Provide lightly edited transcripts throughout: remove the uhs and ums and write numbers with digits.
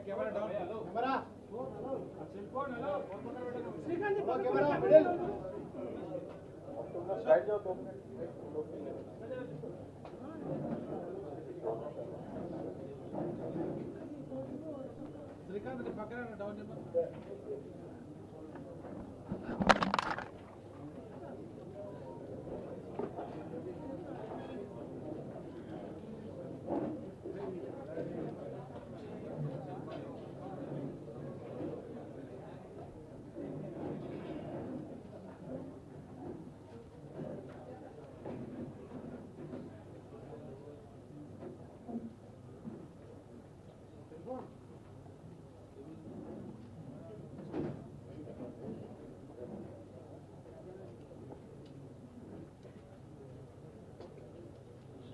Camera down. Camera.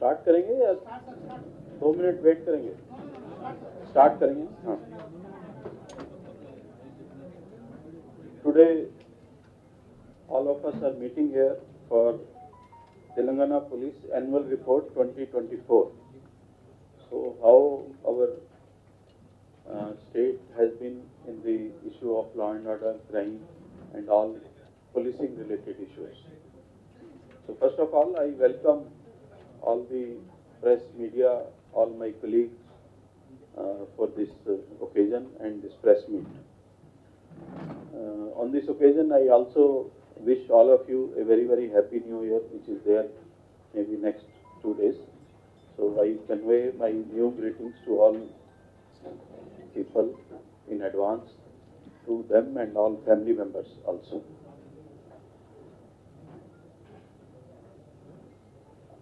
Start करेंगे या 2 minute wait करेंगे? स्टार्ट करेंगे. हाँ. Today, all of us are meeting here for Telangana Police Annual Report 2024. So, how our state has been in the issue of law and order, crime, and all policing related issues. So, first of all, I welcome all the press, media, all my colleagues for this occasion and this press meet. On this occasion, I also wish all of you a very, very happy New Year, which is there maybe next 2 days. So I convey my new greetings to all people in advance, to them and all family members also.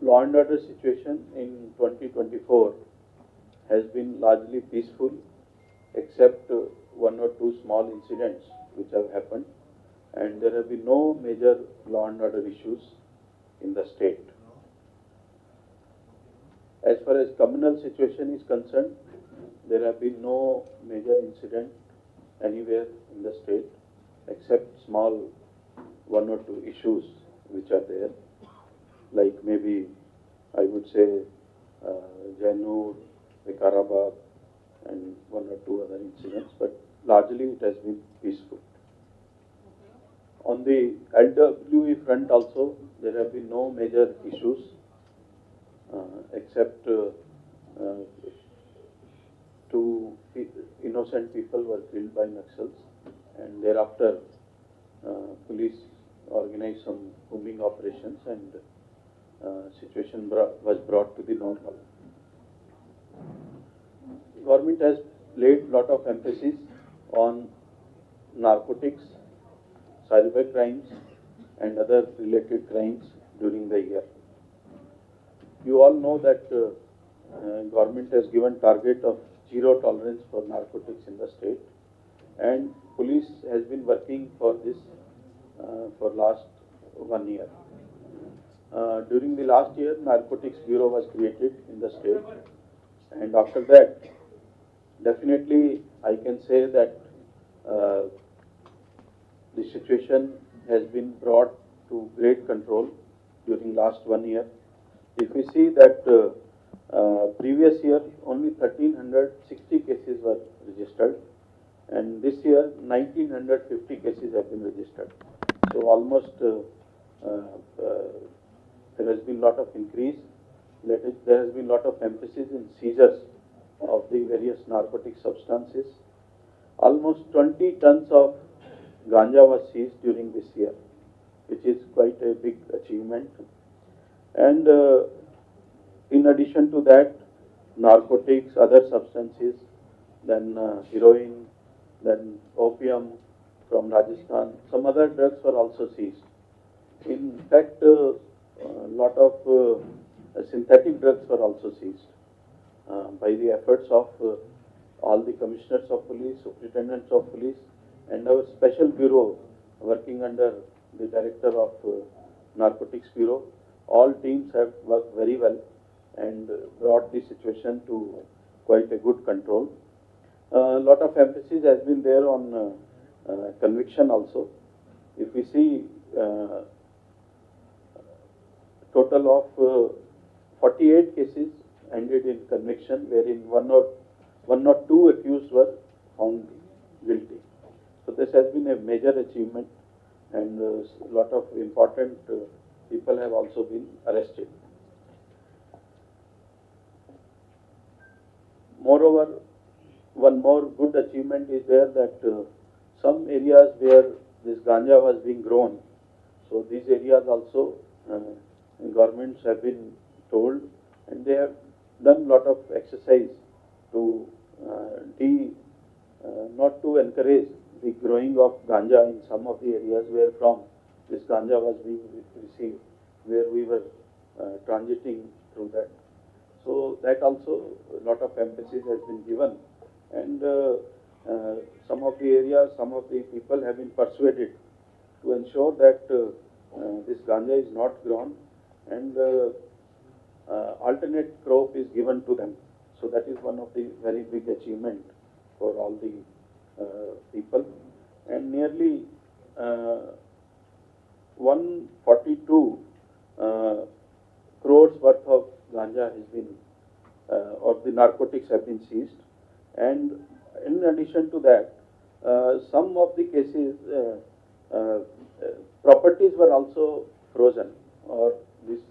Law and order situation in 2024 has been largely peaceful, except 1 or 2 small incidents which have happened, and there have been no major law and order issues in the state. As far as communal situation is concerned, there have been no major incident anywhere in the state, except small 1 or 2 issues which are there, like maybe I would say Jainur, Vikarabad, and 1 or 2 other incidents, but largely it has been peaceful. On the LWE front also, there have been no major issues, except 2 innocent people were killed by Naxals, and thereafter police organized some combing operations, and situation was brought to the normal. Government has laid lot of emphasis on narcotics, cyber crimes, and other related crimes during the year. You all know that government has given target of zero tolerance for narcotics in the state, and police has been working for this for last 1 year. During the last year, Narcotics Bureau was created in the state, and after that, definitely I can say that the situation has been brought to great control during last 1 year. If we see that previous year only 1360 cases were registered, and this year 1950 cases have been registered. So almost there has been lot of increase. There has been lot of emphasis in seizures of the various narcotic substances. Almost 20 tons of ganja was seized during this year, which is quite a big achievement. And in addition to that, narcotics, other substances, then heroin, then opium from Rajasthan, some other drugs were also seized. In fact, a lot of synthetic drugs were also seized by the efforts of all the commissioners of police, superintendents of police, and our special bureau working under the Director of Narcotics Bureau. All teams have worked very well and brought the situation to quite a good control. A lot of emphasis has been there on conviction also. If we see total of 48 cases ended in conviction, wherein one or two accused were found guilty. So this has been a major achievement, and a lot of important people have also been arrested. Moreover, one more good achievement is there that some areas where this ganja was being grown, so these areas also governments have been told, and they have done lot of exercise to not to encourage the growing of ganja in some of the areas where from this ganja was being received, where we were transiting through that. So that also a lot of emphasis has been given, and some of the areas, some of the people have been persuaded to ensure that this ganja is not grown, and alternate crop is given to them. So that is one of the very big achievement for all the people. And nearly 142 crores worth of ganja has been, or the narcotics have been seized. And in addition to that, some of the cases, properties were also frozen, or this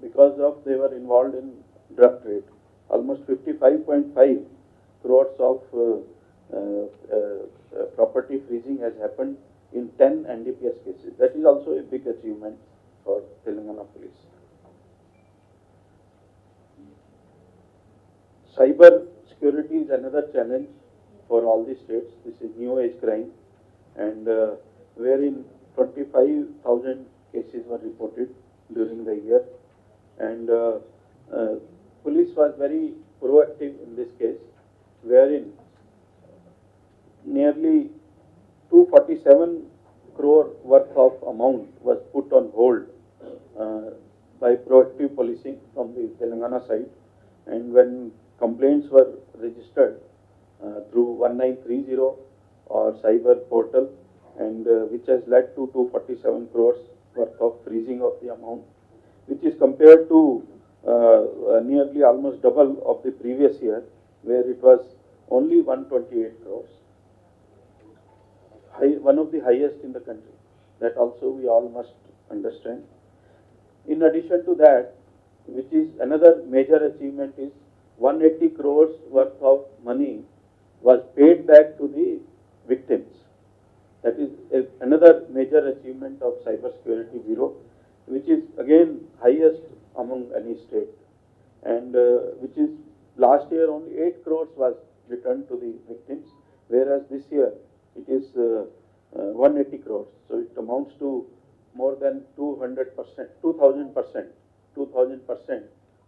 because of they were involved in drug trade. Almost 55.5 crores of property freezing has happened in 10 NDPS cases. That is also a big achievement for Telangana police. Cyber security is another challenge for all the states. This is new age crime, and wherein 25,000 cases were reported during the year, and police was very proactive in this case, wherein nearly 247 crore worth of amount was put on hold by proactive policing from the Telangana side, and when complaints were registered through 1930 or cyber portal, and which has led to 247 crores worth of freezing of the amount, which is compared to nearly almost double of the previous year, where it was only 128 crores. One of the highest in the country. That also we all must understand. In addition to that, which is another major achievement, is 180 crores worth of money was paid back to the victims. That is another major achievement of Cyber Security Bureau, which is again highest among any state, and which is last year only 8 crores was returned to the victims, whereas this year it is 180 crores. So it amounts to more than 200%, 2,000%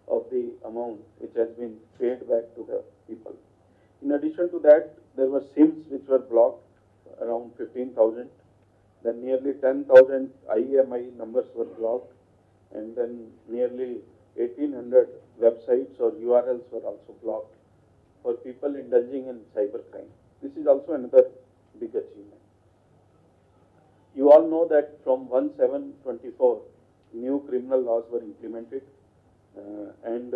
of the amount which has been paid back to the people. In addition to that, there were SIMs which were blocked, around 15,000. Then nearly 10,000 IEMI numbers were blocked, and then nearly 1,800 websites or URLs were also blocked for people indulging in cybercrime. This is also another big achievement. You all know that from 1/7/24, new criminal laws were implemented, and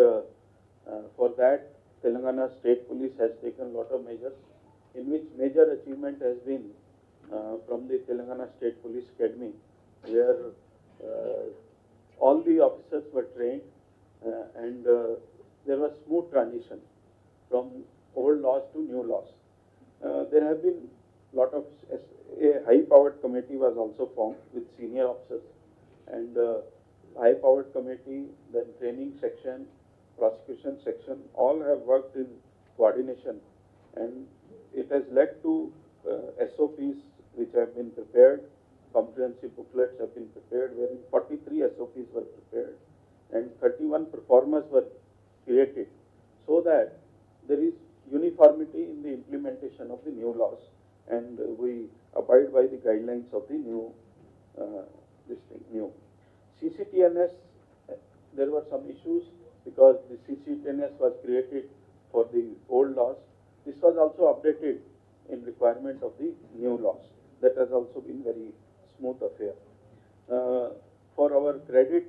for that, Telangana State Police has taken a lot of measures, in which major achievement has been from the Telangana State Police Academy, where all the officers were trained, and there was smooth transition from old laws to new laws. There have been lot of, a high-powered committee was also formed with senior officers, and high-powered committee, then training section, prosecution section, all have worked in coordination, and it has led to SOPs which have been prepared, comprehensive booklets have been prepared, wherein 43 SOPs were prepared, and 31 performers were created, so that there is uniformity in the implementation of the new laws, and we abide by the guidelines of the new this thing new. CCTNS, there were some issues because the CCTNS was created for the old laws. This was also updated in requirement of the new laws. That has also been very smooth affair. For our credit,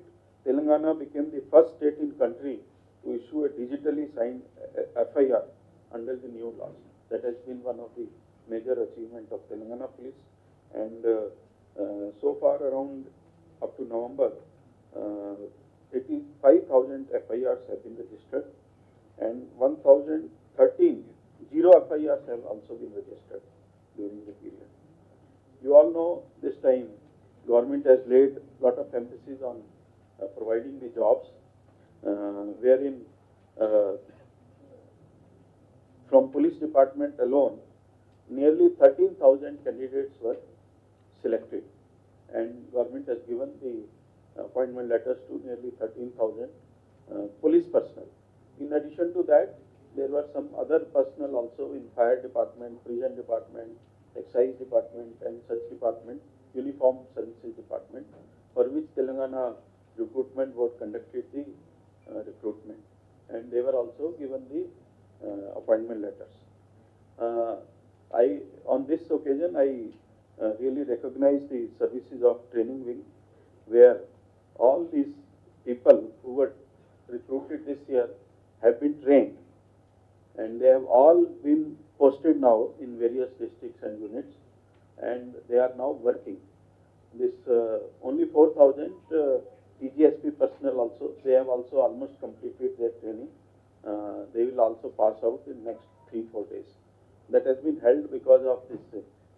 Telangana became the first state in country to issue a digitally signed FIR under the new laws. That has been one of the major achievement of Telangana police. And so far around up to November, 85,000 FIRs have been registered and 1,013 zero FIRs have also been registered during the period. You all know this time government has laid a lot of emphasis on providing the jobs, wherein from police department alone, nearly 13,000 candidates were selected, and government has given the appointment letters to nearly 13,000 police personnel. In addition to that, there were some other personnel also in fire department, prison department, excise department, and such department, uniform services department, for which Telangana Recruitment Board conducted the recruitment, and they were also given the appointment letters. On this occasion, I really recognize the services of training wing, where all these people who were recruited this year have been trained, and they have all been posted now in various districts and units, and they are now working. This only 4,000 TGSP personnel also, they have also almost completed their training. They will also pass out in next 3-4 days. That has been held because of this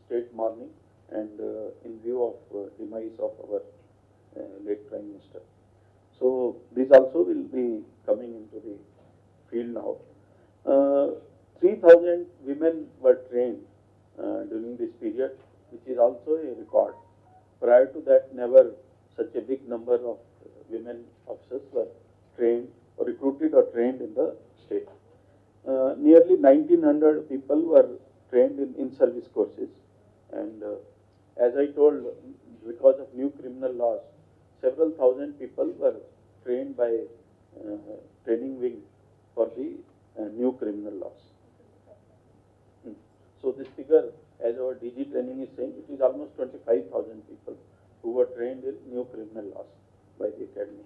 state mourning and in view of demise of our late Prime Minister. So these also will be coming into the field now. 3,000 women were trained during this period, which is also a record. Prior to that, never such a big number of women officers were trained or recruited or trained in the state. Nearly 1,900 people were trained in in-service courses, and as I told, because of new criminal laws, several thousand people were trained by training wing for the new criminal laws. So this figure, as our DG training is saying, it is almost 25,000 people who were trained in new criminal laws by the academy.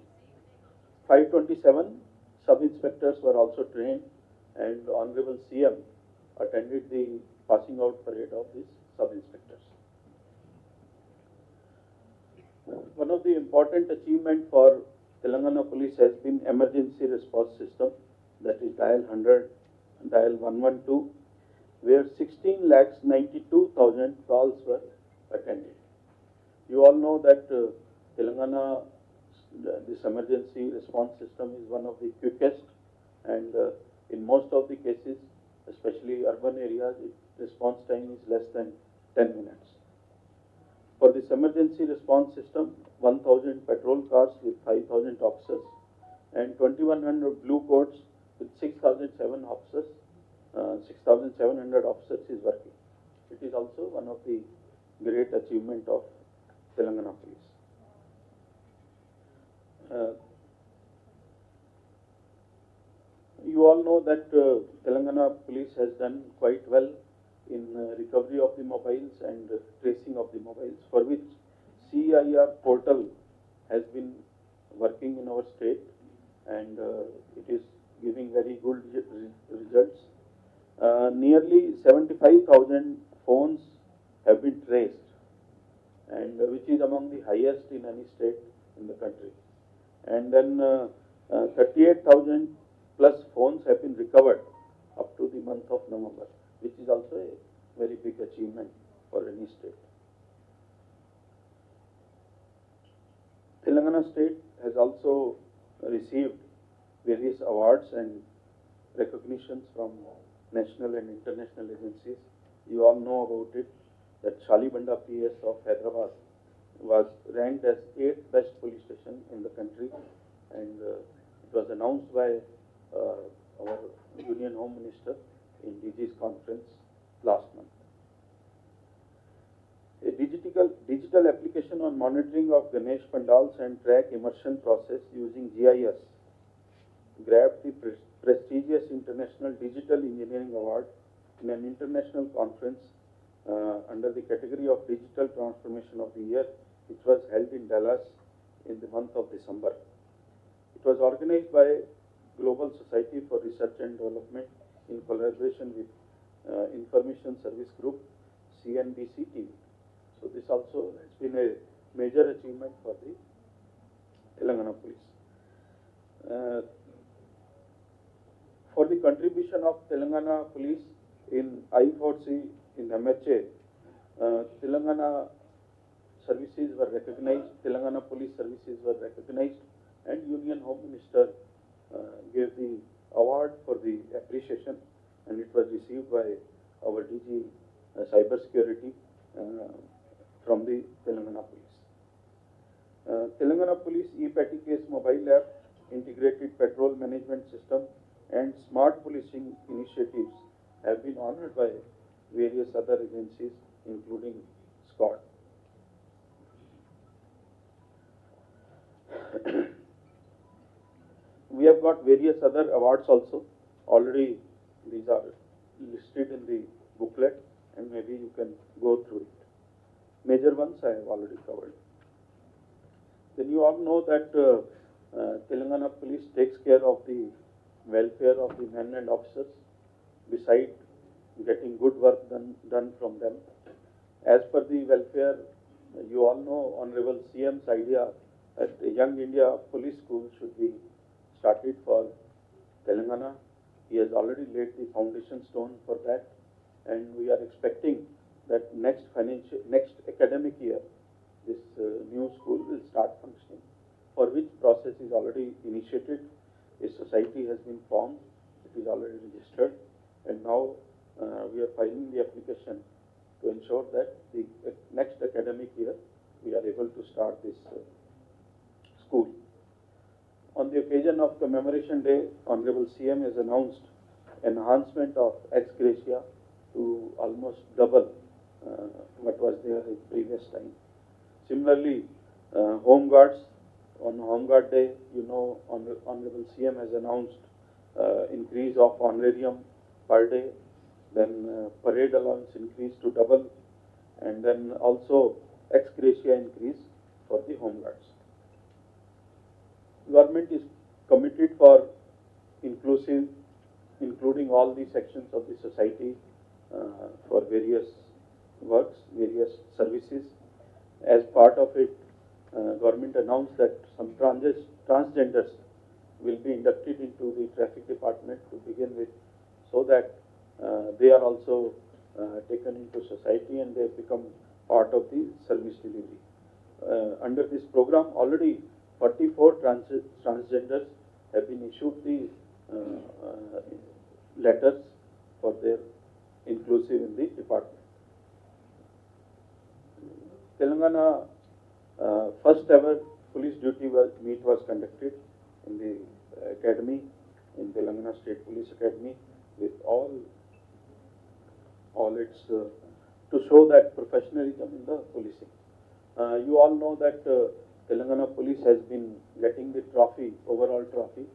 527 sub-inspectors were also trained, and Honorable CM attended the passing out parade of these sub-inspectors. One of the important achievements for Telangana Police has been emergency response system, that is dial 100, dial 112, where 16,92,000 calls were attended. You all know that Telangana, this emergency response system is one of the quickest, and in most of the cases, especially urban areas, response time is less than 10 minutes. For this emergency response system, 1,000 patrol cars with 5,000 officers and 2,100 blue coats with 6,700 officers is working. It is also one of the great achievement of Telangana Police. You all know that Telangana Police has done quite well in recovery of the mobiles and tracing of the mobiles, for which CIR portal has been working in our state, and it is giving very good results. Nearly 75,000 phones have been traced, and which is among the highest in any state in the country. And then 38,000 plus phones have been recovered up to the month of November, which is also a very big achievement for any state. Telangana state has also received various awards and recognitions from national and international agencies. You all know about it, that Shalibanda PS of Hyderabad was ranked as 8th best police station in the country, and it was announced by our Union Home Minister in DG's conference last month. A digital digital application on monitoring of Ganesh pandals and track immersion process using GIS grabbed the prestigious International Digital Engineering Award in an international conference under the category of Digital Transformation of the Year, which was held in Dallas in the month of December. It was organized by Global Society for Research and Development in collaboration with Information Service Group, CNBC TV. So this also has been a major achievement for the Telangana Police. For the contribution of Telangana Police in I4C in MHA, Telangana services were recognized, Telangana Police services were recognized, and Union Home Minister gave the award for the appreciation, and it was received by our DG Cyber Security from the Telangana Police. Telangana Police e-Petty Case mobile app, integrated patrol management system, and smart policing initiatives have been honored by various other agencies, including SCOT. We have got various other awards also. Already these are listed in the booklet, and maybe you can go through it. Major ones I have already covered. Then you all know that Telangana Police takes care of the welfare of the men and officers, beside getting good work done from them. As per the welfare, you all know Honorable CM's idea that a Young India Police School should be started for Telangana. He has already laid the foundation stone for that, and we are expecting that next academic year, this new school will start functioning, for which process is already initiated. A society has been formed, it is already registered, and now we are filing the application to ensure that the next academic year we are able to start this school. On the occasion of Commemoration Day, Honorable CM has announced enhancement of ex gratia to almost double what was there in previous time. Similarly, Home Guards, on Home Guard Day, you know, Honorable CM has announced increase of honorarium per day, then parade allowance increase to double, and then also ex gratia increase for the Home Guards. Government is committed for inclusive, including all the sections of the society for various works, various services. As part of it, government announced that some transgenders will be inducted into the traffic department to begin with, so that they are also taken into society and they become part of the service delivery. Under this program, already 44 transgenders have been issued the letters for their inclusive in the department. Telangana first ever police duty meet was conducted in the academy, in Telangana State Police Academy, with all its to show that professionalism in the policing. You all know that Telangana Police has been getting the trophy, overall trophy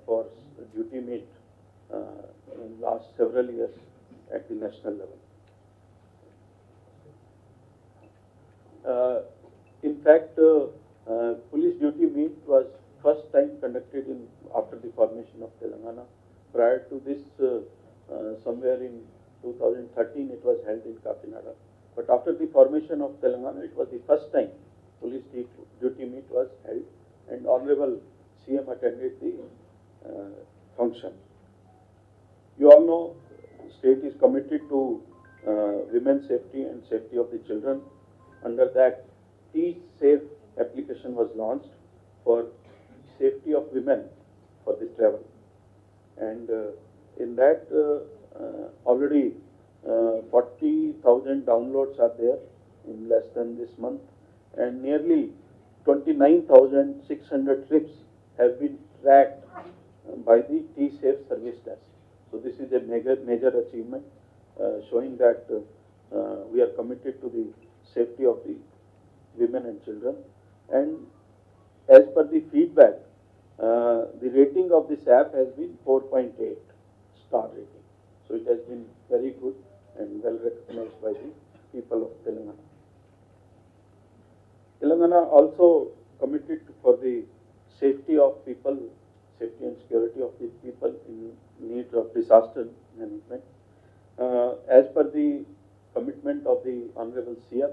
for duty meet in last several years at the national level. In fact, police duty meet was first time conducted after the formation of Telangana. Prior to this, somewhere in 2013, it was held in Kakinada. But after the formation of Telangana, it was the first time police duty meet was held, and Honorable CM attended the function. You all know, state is committed to women's safety and safety of the children. Under that, T-Safe application was launched for safety of women for the travel, and in that already 40,000 downloads are there in less than this month, and nearly 29,600 trips have been tracked by the T-Safe service desk. So this is a major achievement, showing that we are committed to the safety of the women and children. And as per the feedback, the rating of this app has been 4.8 star rating. So it has been very good and well recognized by the people of Telangana. Telangana also committed for the safety of people, safety and security of the people in need of disaster management. As per the commitment of the Honorable CM,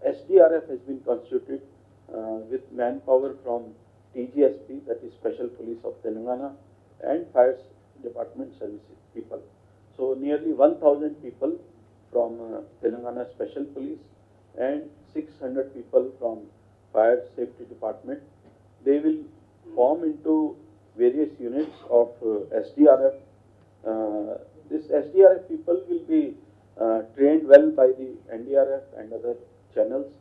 SDRF has been constituted with manpower from TGSP, that is Special Police of Telangana, and Fire Department Services people. So nearly 1,000 people from Telangana Special Police and 600 people from Fire Safety Department. They will form into various units of SDRF. This SDRF people will be trained well by the NDRF and other channels,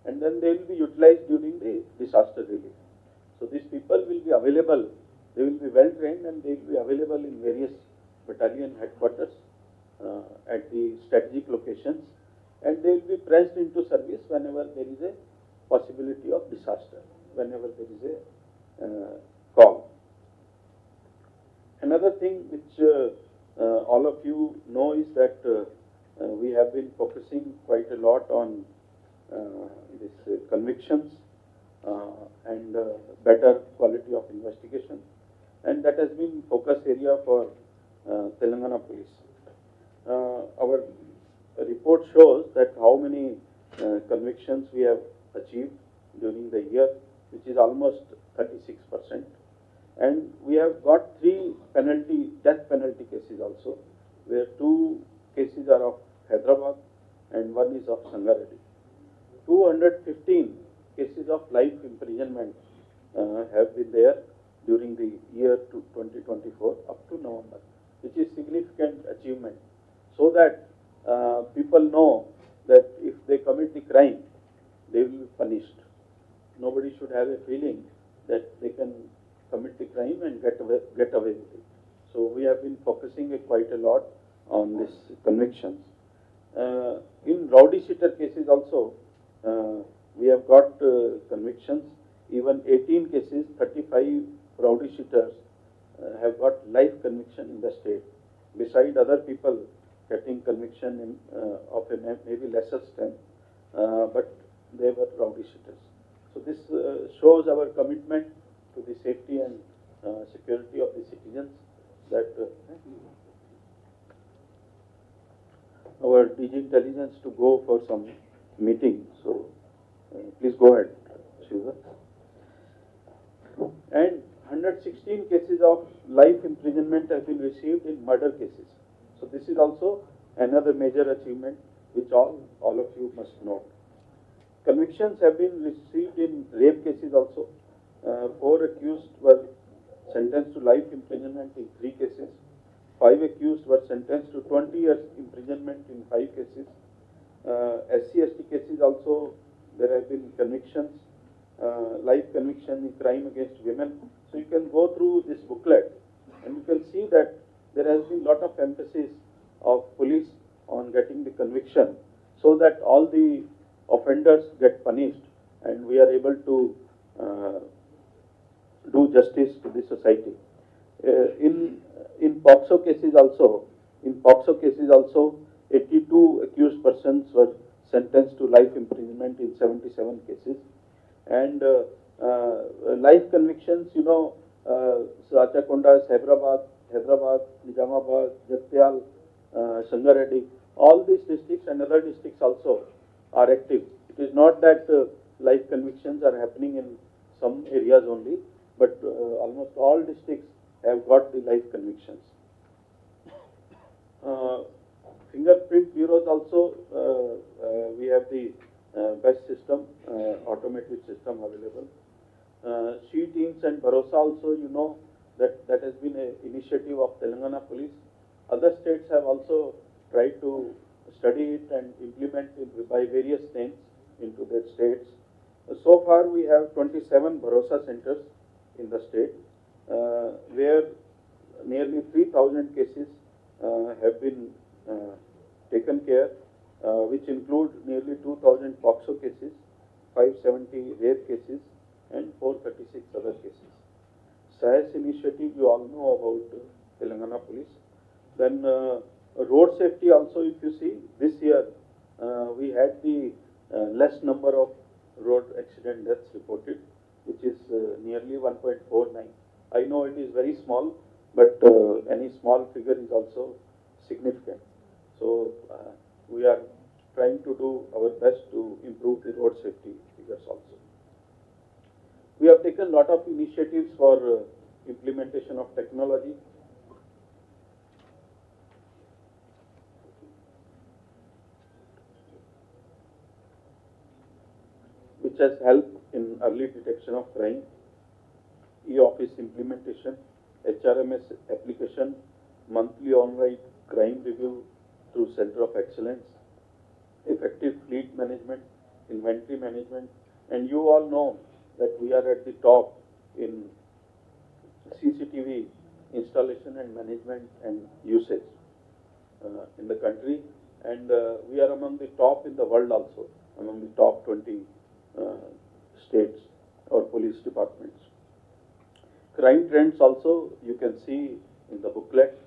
and then they will be utilized during the disaster relief. So these people will be available, they will be well trained, and they will be available in various battalion headquarters at the strategic locations, and they will be pressed into service whenever there is a possibility of disaster, whenever there is a call. Another thing which all of you know is that we have been focusing quite a lot on this convictions and better quality of investigation, and that has been focus area for Telangana Police. Our report shows that how many convictions we have achieved during the year, which is almost 36%. And we have got 3 death penalty cases also, where 2 cases are of Hyderabad and 1 is of Sangareddy. 215 cases of life imprisonment have been there during the year 2024 up to November, which is significant achievement, so that people know that if they commit the crime, they will be punished. Nobody should have a feeling that they can commit the crime and get away with it. So we have been focusing quite a lot on this convictions. In rowdy sheeter cases also, we have got convictions. Even 18 cases, 35 rowdy sheeters have got life conviction in the state, beside other people getting conviction in, of a maybe lesser strength, but they were rowdy sheeters. So this shows our commitment to the safety and security of the citizens. That our DG Intelligence to go for some meeting. So please go ahead, Shiva. And 116 cases of life imprisonment have been received in murder cases. So this is also another major achievement which all of you must know. Convictions have been received in rape cases also. 4 accused were sentenced to life imprisonment in 3 cases. 5 accused were sentenced to 20 years imprisonment in 5 cases. SC/ST cases also, there have been convictions, life conviction in crime against women. So you can go through this booklet and you can see that there has been lot of emphasis of police on getting the conviction, so that all the offenders get punished and we are able to do justice to the society. In POCSO cases also, 82 accused persons were sentenced to life imprisonment in 77 cases. And life convictions, you know, Sachakonda, Hyderabad, Nizamabad, Jatyal, Sangareddy, all these districts and other districts also are active. It is not that life convictions are happening in some areas only, but almost all districts have got the life convictions. Fingerprint bureaus also, we have the best system, automated system available. She teams and Bharosa also, you know, that has been an initiative of Telangana Police. Other states have also tried to study it and implement it by various names into their states. So far we have 27 Bharosa centers in the state, where nearly 3,000 cases have been taken care, which include nearly 2,000 POCSO cases 570 rape cases and 436 other cases. SAES initiative, you all know about Telangana police. Then road safety also, if you see, this year we had the less number of road accident deaths reported, which is nearly 1.49. I know it is very small, but any small figure is also significant. So we are trying to do our best to improve the road safety figures also. We have taken a lot of initiatives for implementation of technology. Which has helped in early detection of crime, e-office implementation, HRMS application, monthly online crime review through Center of Excellence, effective fleet management, inventory management, and you all know that we are at the top in CCTV installation and management and usage in the country, and we are among the top in the world also, among the top 20 states or police departments. Crime trends also you can see in the booklet.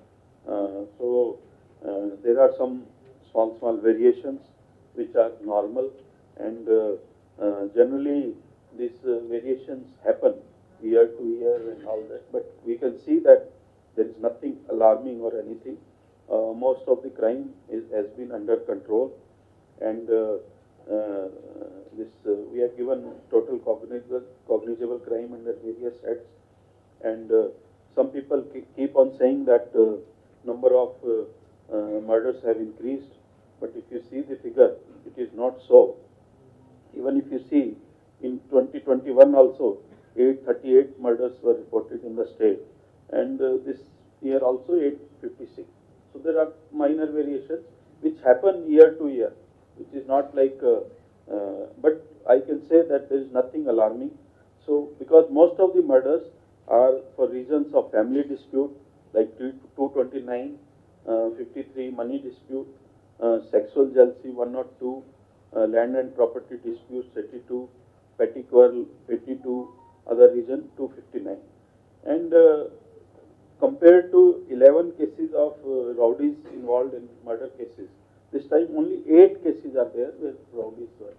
There are some small variations which are normal, and generally these variations happen year to year and all that, but we can see that there is nothing alarming or anything. Most of the crime has been under control, and we have given total cognizable crime under various acts, and some people keep on saying that number of murders have increased, but if you see the figure, it is not so. Even if you see in 2021 also, 838 murders were reported in the state, and this year also 856. So there are minor variations which happen year to year, which is not like, but I can say that there is nothing alarming. So because most of the murders are for reasons of family dispute, like 229, 53 money dispute, sexual jealousy 102, land and property disputes 82, petty quarrel 82, other reason 259. And compared to 11 cases of rowdies involved in murder cases, this time only 8 cases are there where rowdies were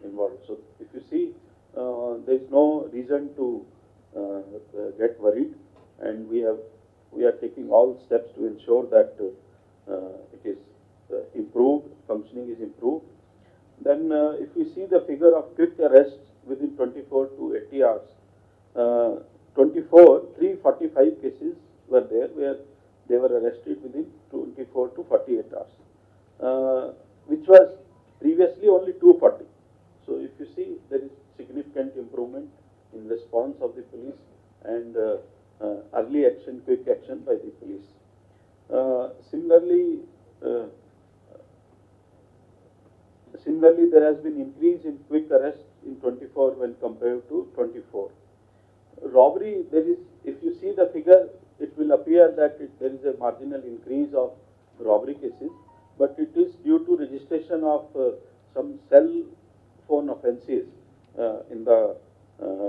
involved. So if you see, there is no reason to get worried, and we are taking all steps to ensure that it is improved, functioning is improved. Then if we see the figure of quick arrests within 24 to 80 hours, 345 cases were there where they were arrested within 24 to 48 hours, which was previously only 240. So if you see, there is significant improvement in response of the police and early action, quick action by the police. Similarly, there has been increase in quick arrests in 24 when compared to 24. Robbery, there is, if you see the figure, it will appear that there is a marginal increase of robbery cases, but it is due to registration of some cell phone offences in the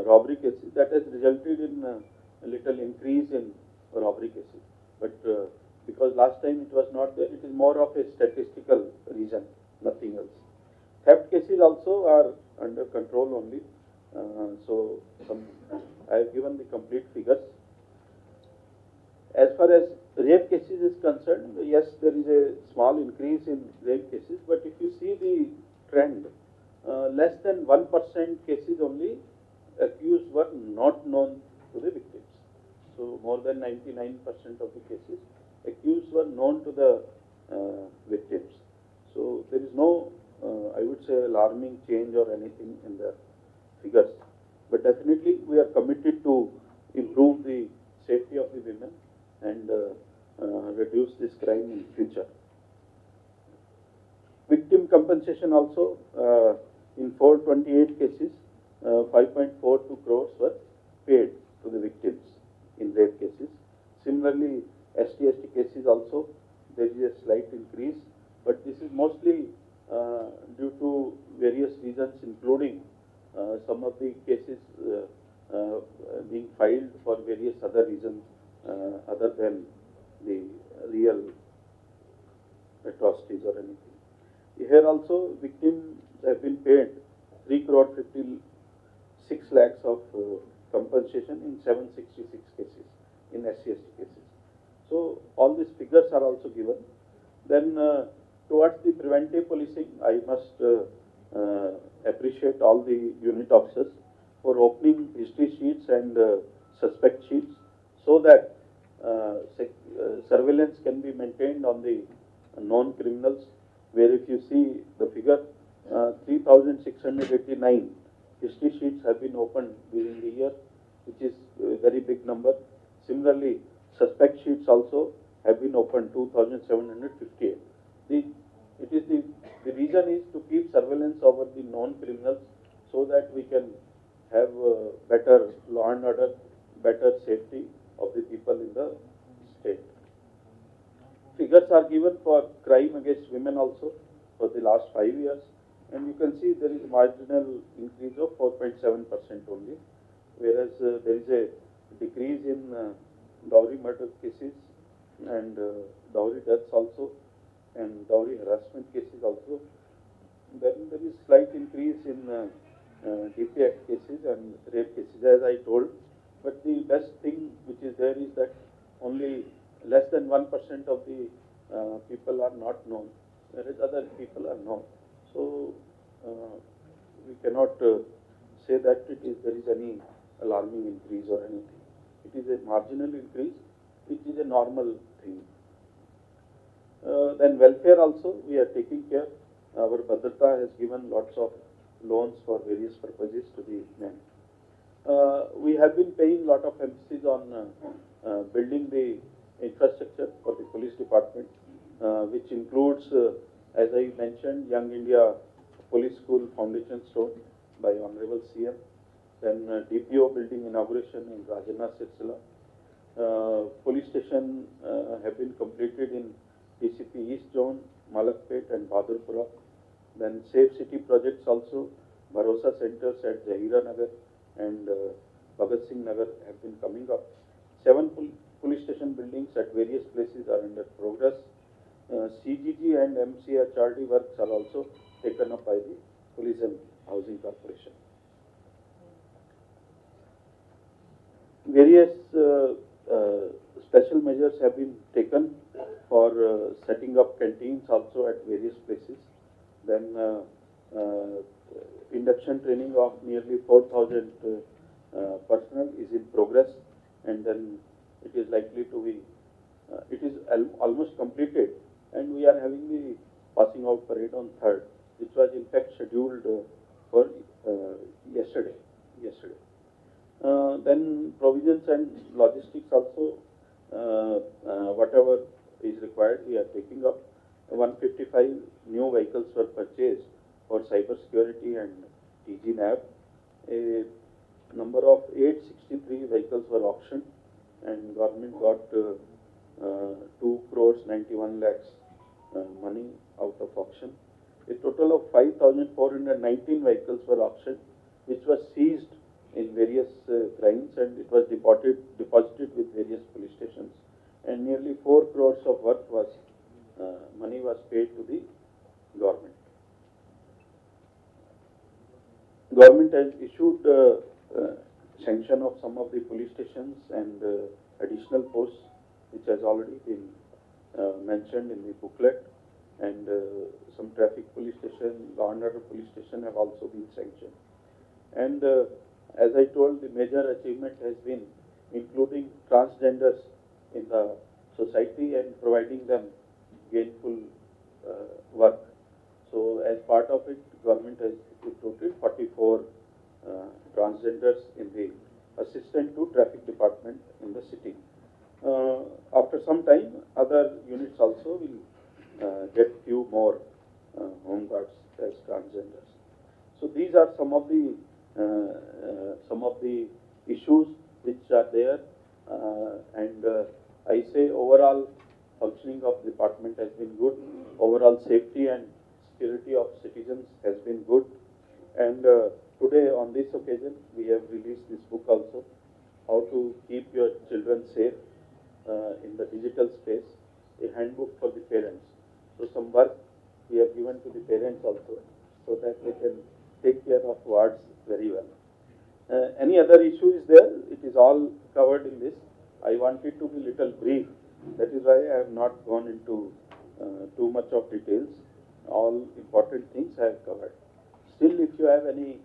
robbery cases that has resulted in a little increase in robbery cases. But because last time it was not there, it is more of a statistical reason, nothing else. Theft cases also are under control only. I have given the complete figures. As far as rape cases is concerned, yes, there is a small increase in rape cases, but if you see the trend, less than 1% cases only accused were not known to the victims. So more than 99% of the cases accused were known to the victims. So there is no, I would say, alarming change or anything in the figures. But definitely we are committed to improve the safety of the women and reduce this crime in future. Victim compensation also, in 428 cases, 5.42 crores were paid to the victims in rape cases. Similarly, ST cases also, there is a slight increase, but this is mostly due to various reasons, including some of the cases being filed for various other reasons other than the real atrocities or anything. Here also victims have been paid 3 crore 56 lakhs of compensation in 766 cases in SC/ST cases. So all these figures are also given. Then towards the preventive policing, I must appreciate all the unit officers for opening history sheets and suspect sheets so that surveillance can be maintained on the known criminals, where if you see the figure, 3,689 history sheets have been opened during the year, which is a very big number. Similarly, suspect sheets also have been opened, 2,758. The reason is to keep surveillance over the known criminals so that we can have better law and order, better safety of the people in the state. Figures are given for crime against women also for the last 5 years, and you can see there is a marginal increase of 4.7% only, whereas there is a decrease in dowry murder cases and dowry deaths also, and dowry harassment cases also. Then there is slight increase in DP Act cases and rape cases, as I told. But the best thing which is there is that only less than 1% of the people are not known, whereas other people are known. So we cannot say that there is any alarming increase or anything. It is a marginal increase, which is a normal thing. Then welfare also we are taking care. Our Bhadrata has given lots of loans for various purposes to the men. We have been paying lot of emphasis on building the infrastructure for the police department, which includes, as I mentioned, Young India Police School Foundation Stone by Honorable CM, then DPO building inauguration in Rajana Sirsila. Police station have been completed in TCP East Zone, Malakpet and Bahadurpura. Then Safe City projects also, Bharosa centers at Zahira Nagar and Bhagat Singh Nagar have been coming up. 7 police station buildings at various places are under progress. CGG and MCHRD works are also taken up by the Police and Housing Corporation. Various special measures have been taken for setting up canteens also at various places. Then induction training of nearly 4,000 personnel is in progress, and then it is likely to be, it is almost completed, and we are having the passing out parade on 3rd, which was in fact scheduled for yesterday. Then provisions and logistics also, whatever is required, we are taking up. 155 new vehicles were purchased for cyber security and TG-NAV. A number of 863 vehicles were auctioned, and government got 2 crores 91 lakhs money out of auction. A total of 5,419 vehicles were auctioned, which was seized in various crimes, and it was deposited with various police stations. And nearly 4 crores of worth was money was paid to the government. Government has issued sanction of some of the police stations and additional posts, which has already been mentioned in the booklet, and some traffic police station, law and order police station have also been sanctioned. And as I told, the major achievement has been including transgenders in the society and providing them gainful work. So as part of it, government has recruited 44 transgenders in the assistant to traffic department in the city. After some time, other units also will get few more home guards as transgenders. So these are some of the issues which are there, and I say overall functioning of the department has been good. Overall safety and security of citizens has been good, and today on this occasion, we have released this book also, How to Keep Your Children Safe in the Digital Space, a handbook for the parents. So some work we have given to the parents also, so that they can take care of wards very well. Any other issue is there? It is all covered in this. I wanted to be little brief. That is why I have not gone into too much of details. All important things I have covered. Still, if you have any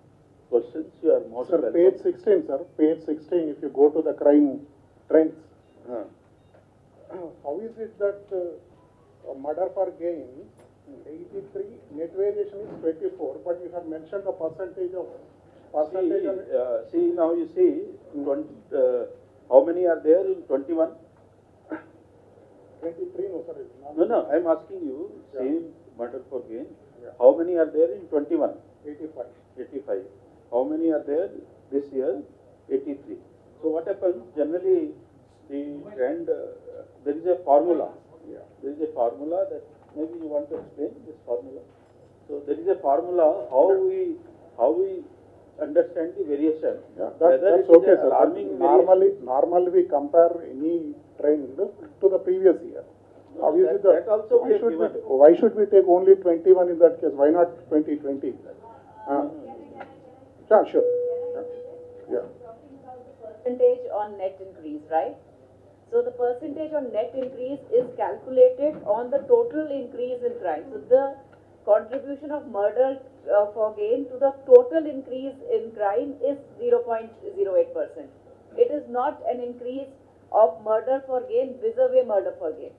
questions, you are most welcome. Page 16, sir. Page 16, if you go to the crime trends, how is it that murder for gain, 83, net variation is 24, but you have mentioned the percentage of... See, now you see, 20, how many are there in 21? 23, no, sir. No, I am asking you, same murder for gain. Yeah. How many are there in 21? 85. 85. How many are there this year? 83. So what happens, generally, the trend, there is a formula. Yeah. There is a formula that, maybe you want to explain this formula. So there is a formula, how we understand the variation. Yeah, that's okay, sir. Normally we compare any trend to the previous year. How is it that also why should we take only 21 in that case? Why not 2020? Yeah, sure. Yeah. Percentage on net increase, right? So the percentage on net increase is calculated on the total increase in crime. So the contribution of murder for gain to the total increase in crime is 0.08%. It is not an increase of murder for gain vis-a-vis murder for gain.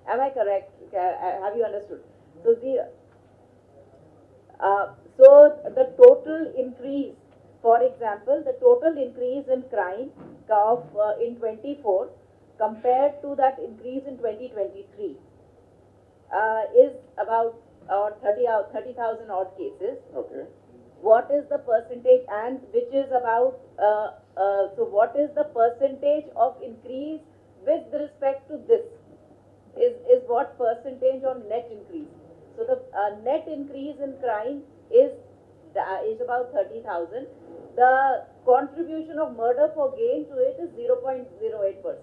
Am I correct? Have you understood? So the total increase, for example, the total increase in crime of in 24 compared to that increase in 2023 is about 30,000 odd cases. Okay. What is the percentage, and which is about so what is the percentage of increase with respect to this is what percentage on net increase. So the net increase in crime is about 30,000. The contribution of murder for gain to it is 0.08%.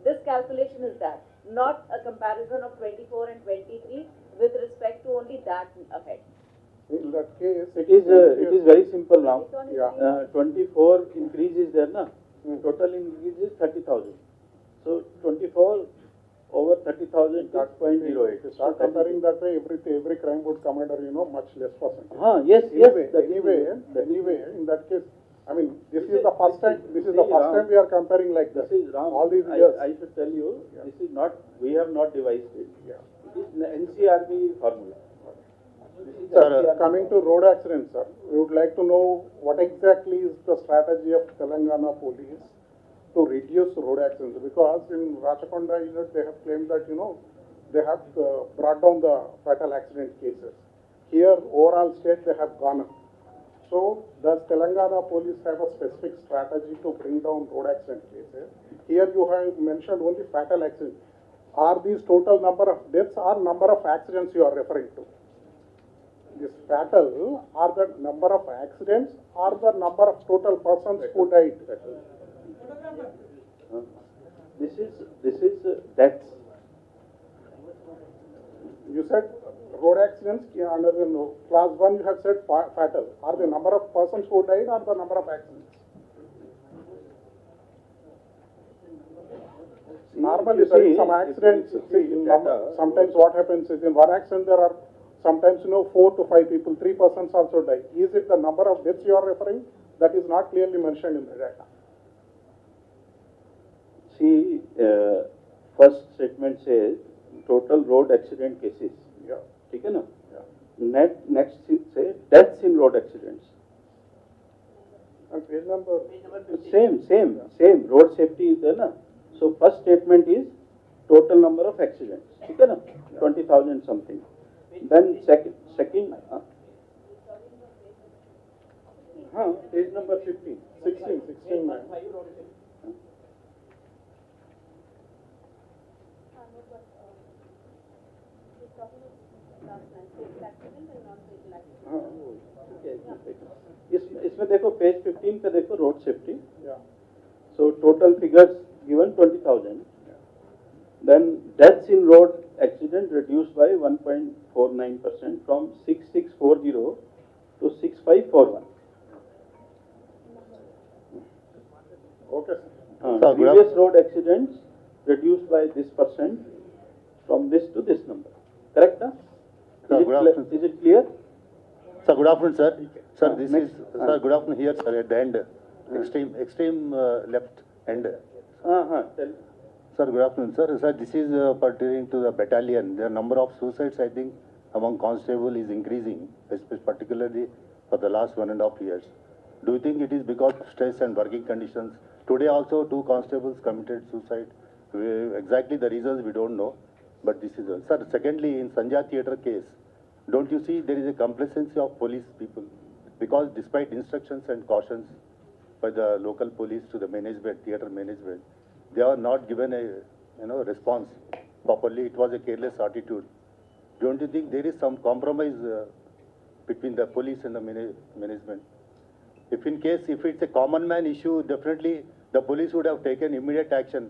This calculation is that, not a comparison of 24 and 23 with respect to only that effect. In that case, it is very simple now. Yeah. 24 increase is there, na? Total increase is 30,000. So 24 over 30,000, that's 0.08. Start comparing that way, every crime would come under, much less percentage. Yes. Anyway, in that case, I mean, this is the first time we are comparing like this. This is wrong. All these years. I should tell you, this is not, we have not devised it. Yeah. It is the NCRB formula. Sir, coming to road accidents, sir, we would like to know what exactly is the strategy of Telangana police to reduce road accidents, because in Rachakonda unit they have claimed that they have brought down the fatal accident cases. Here, overall state, they have gone up. So, does Telangana police have a specific strategy to bring down road accident cases? Here you have mentioned only fatal accidents. Are these total number of deaths or number of accidents you are referring to? This fatal are the number of accidents or the number of total persons who died? This is deaths. You said road accidents under class 1 you have said fatal. Are the number of persons who died or the number of accidents? Normally, sir, some accidents, sometimes what happens is in one accident there are sometimes 4 to 5 people, 3 persons also die. Is it the number of deaths you are referring? That is not clearly mentioned in the data. See, first statement says total road accident cases. Yeah. Okay, na? Yeah. Next say deaths in road accidents. And page number? Same. Road safety is there, na? So first statement is total number of accidents. Okay, na? 20,000 something. Then second, page number 15. 16, ma'am. इसमें देखो page 15 पे देखो road safety. Yeah. So total figures given 20,000. Then deaths in road accident reduced by 1.49% from 6640 to 6541. Okay, sir. Previous road accidents reduced by this percent from this to this number. Correct? Huh? Sir, good afternoon. Is it clear? Sir, good afternoon, sir. Sir, this next. is, sir, good afternoon here, sir, at the end, extreme left end. Tell. Sir, good afternoon, sir. Sir, this is pertaining to the battalion. The number of suicides, I think, among constable is increasing, particularly for the last 1.5 years. Do you think it is because of stress and working conditions? Today also 2 constables committed suicide. Exactly the reasons we don't know, but this is Sir, secondly, in Sanjay Theatre case, don't you see there is a complacency of police people? Because despite instructions and cautions by the local police to the management, theatre management, they are not given a response properly. It was a careless attitude. Don't you think there is some compromise between the police and the management? If in case, if it's a common man issue, definitely the police would have taken immediate action,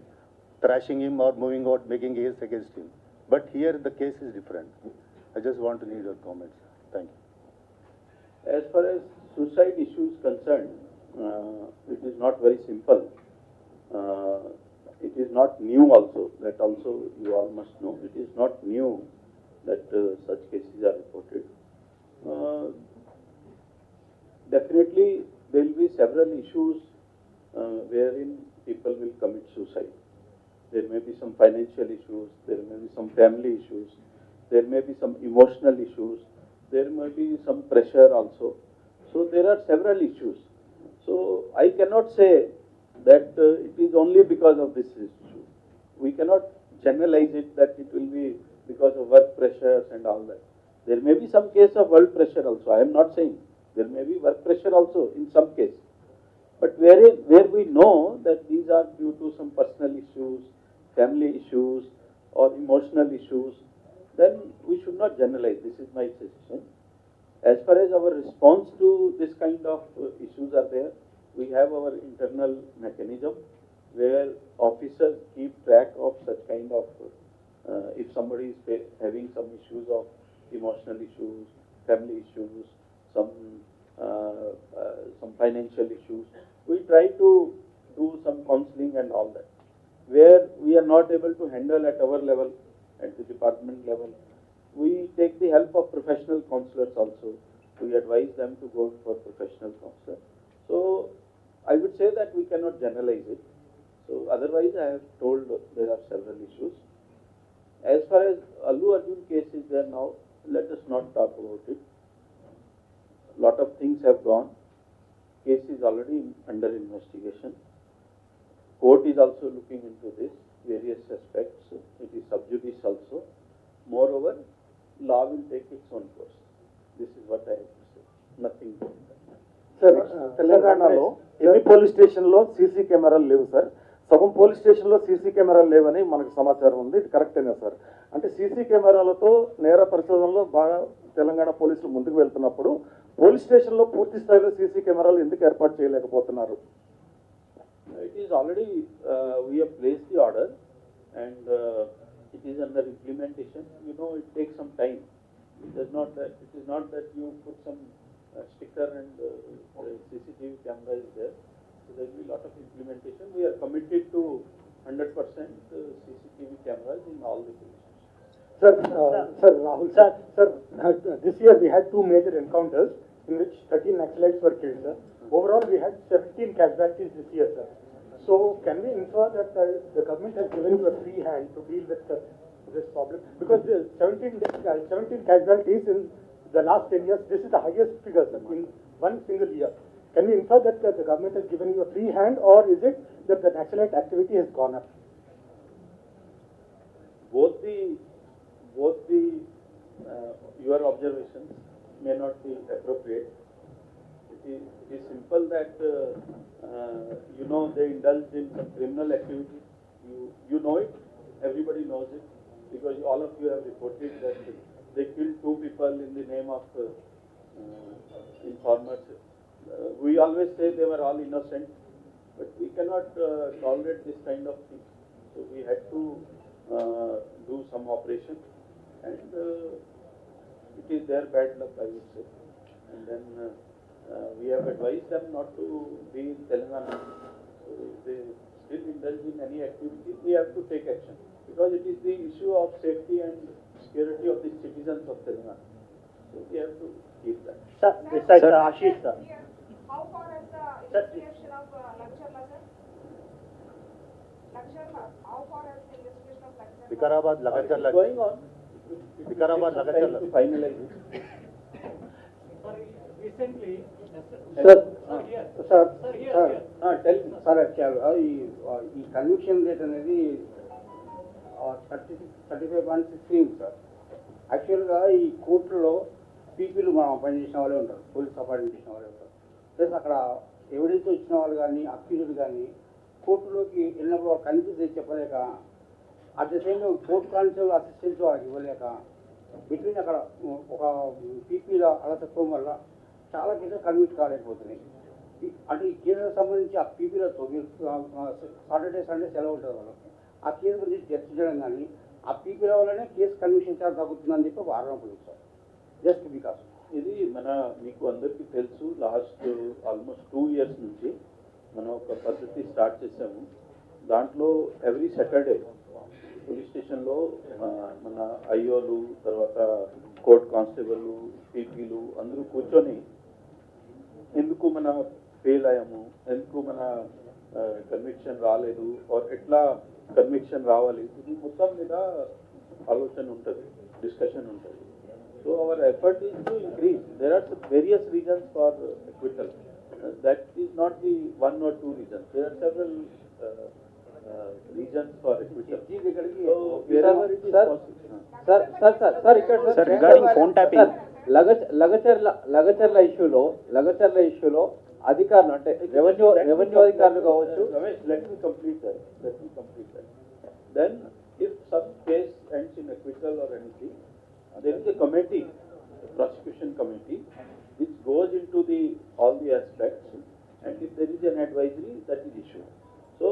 thrashing him or moving out, making case against him. But here the case is different. I just want to need your comments. Thank you. As far as suicide issue is concerned, it is not very simple. It is not new also. That also you all must know. It is not new that such cases are reported. Definitely there will be several issues wherein people will commit suicide. There may be some financial issues, there may be some family issues, there may be some emotional issues, there may be some pressure also. So there are several issues. So I cannot say that it is only because of this issue. We cannot generalize it that it will be because of work pressures and all that. There may be some case of work pressure also. I am not saying. There may be work pressure also in some case. But where we know that these are due to some personal issues, family issues or emotional issues, then we should not generalize. This is my suggestion. As far as our response to this kind of issues are there, we have our internal mechanism where officers keep track of such kind of, if somebody is having some issues of emotional issues, family issues, some financial issues, we try to do some counseling and all that. Where we are not able to handle at our level, at the department level, we take the help of professional counselors also. We advise them to go for professional counselor. So I would say that we cannot generalize it. So otherwise I have told there are several issues. As far as Allu Arjun case is there now, let us not talk about it. Lot of things have gone. Case is already under investigation. Court is also looking into this, various aspects. It is sub judice also. Moreover, law will take its own course. This is what I have to say. Nothing more. Sir తెలంగాణలో ఎన్ని police స్టేషన్లో CC కెమెరాలు లేవు sir. సగం police స్టేషన్లో CC కెమెరాలు లేవని మనకు సమాచారం ఉంది. ఇది కరెక్టేనా సార్? అంటే సీసీ కెమెరాలతో నేర పరిశోధనలో బాగా తెలంగాణ పోలీసులు ముందుకు వెళ్తున్నప్పుడు పోలీస్ స్టేషన్లో పూర్తి స్థాయిలో సీసీ కెమెరాలు ఎందుకు ఏర్పాటు చేయలేకపోతున్నారు? It is already, we have placed the order and it is under implementation. You know, it takes some time. It is not that you put some sticker and CCTV camera is there. So there will be a lot of implementation. We are committed to 100% CCTV cameras in all the police stations. Sir, Rahul, sir, this year we had 2 major encounters in which 13 Naxalites were killed, sir. Overall, we had 17 casualties this year, sir. So, can we infer that the government has given you a free hand to deal with this problem? Because the 17 casualties in the last 10 years, this is the highest figure, sir, in one single year. Can we infer that the government has given you a free hand, or is it that the Naxalite activity has gone up? Both the your observations may not be appropriate. It is simple that you know they indulged in some criminal activity. You know it. Everybody knows it because all of you have reported that they killed 2 people in the name of informers. We always say they were all innocent, but we cannot tolerate this kind of thing. So we had to do some operation, and it is their bad luck, I would say. And then we have advised them not to be in Telangana. So if they still indulge in any activity, we have to take action, because it is the issue of safety and security of the citizens of Telangana. So we have to keep that. Sir, this side, sir, Ashish, sir. How far has the investigation of Lakshya, sir? Lakshya, how far has the investigation of Lakshya? Vikarabad, It Lagacha, is going on. Vikarabad, It will take some time Lagacha. to finalize it. Recently, Sir, sir, Tell me. Sir ఈ conviction rate అనేది 35.6 sir. యాక్చువల్గా ఈ కోర్టులో పీపీలు మనం పనిచేసిన వాళ్ళే ఉంటారు, police appoint చేసిన వాళ్ళే ఉంటారు. ప్లస్ అక్కడ ఎవిడెన్స్ వచ్చిన వాళ్ళు కానీ అక్యూజ్డ్ కానీ కోర్టులోకి వెళ్ళినప్పుడు వాళ్ళు కన్ఫ్యూజ్ చేసి చెప్పలేక, at the same time court constable assistance వాళ్ళకి ఇవ్వలేక, బిట్వీన్ అక్కడ ఒక పీపీల అలసత్వం వల్ల చాలా కేసులు కన్విక్ట్ కాలేకపోతున్నాయి. అంటే ఈ కేసులకు సంబంధించి ఆ పీపీలతో మీరు సాటర్డే సండే సెలవు ఉంటుంది వాళ్ళకి, ఆ కేసు గురించి చర్చించడం కానీ ఆ పీపీల వల్లనే కేసు కన్విక్షన్ చాలా తగ్గుతుందని చెప్పి ఒక ఆరోపణ సార్. జస్ట్ బికాస్ ఇది మీకు అందరికీ తెలుసు, లాస్ట్ ఆల్మోస్ట్ 2 years నుంచి మనం ఒక పద్ధతి స్టార్ట్ చేసాము. దాంట్లో ఎవ్రీ సాటర్డే పోలీస్ స్టేషన్లో మన ఐఓలు, తర్వాత కోర్ట్ కానిస్టేబుల్, పీపీలు అందరూ కూర్చొని ఎందుకు మన ఫెయిల్ అయ్యాము, ఎందుకు మన కన్విక్షన్ రాలేదు, ఆర్ ఎట్లా కన్విక్షన్ రావాలి, ఇది మొత్తం మీద ఆలోచన ఉంటుంది, డిస్కషన్ ఉంటుంది. So our effort is to increase. There are various reasons for acquittal. That is not the 1 or 2 reasons. There are several reasons for acquittal. So wherever it is possible. Sir ఇక్కడ Sir, regarding phone tapping. Lagacharla ఇష్యూలో అధికారులు అంటే revenue అధికారులు కావచ్చు. Ramesh, let me complete that. Then if some case ends in acquittal or anything, there is a committee, a prosecution committee, which goes into all the aspects, and if there is an advisory, that is issued. So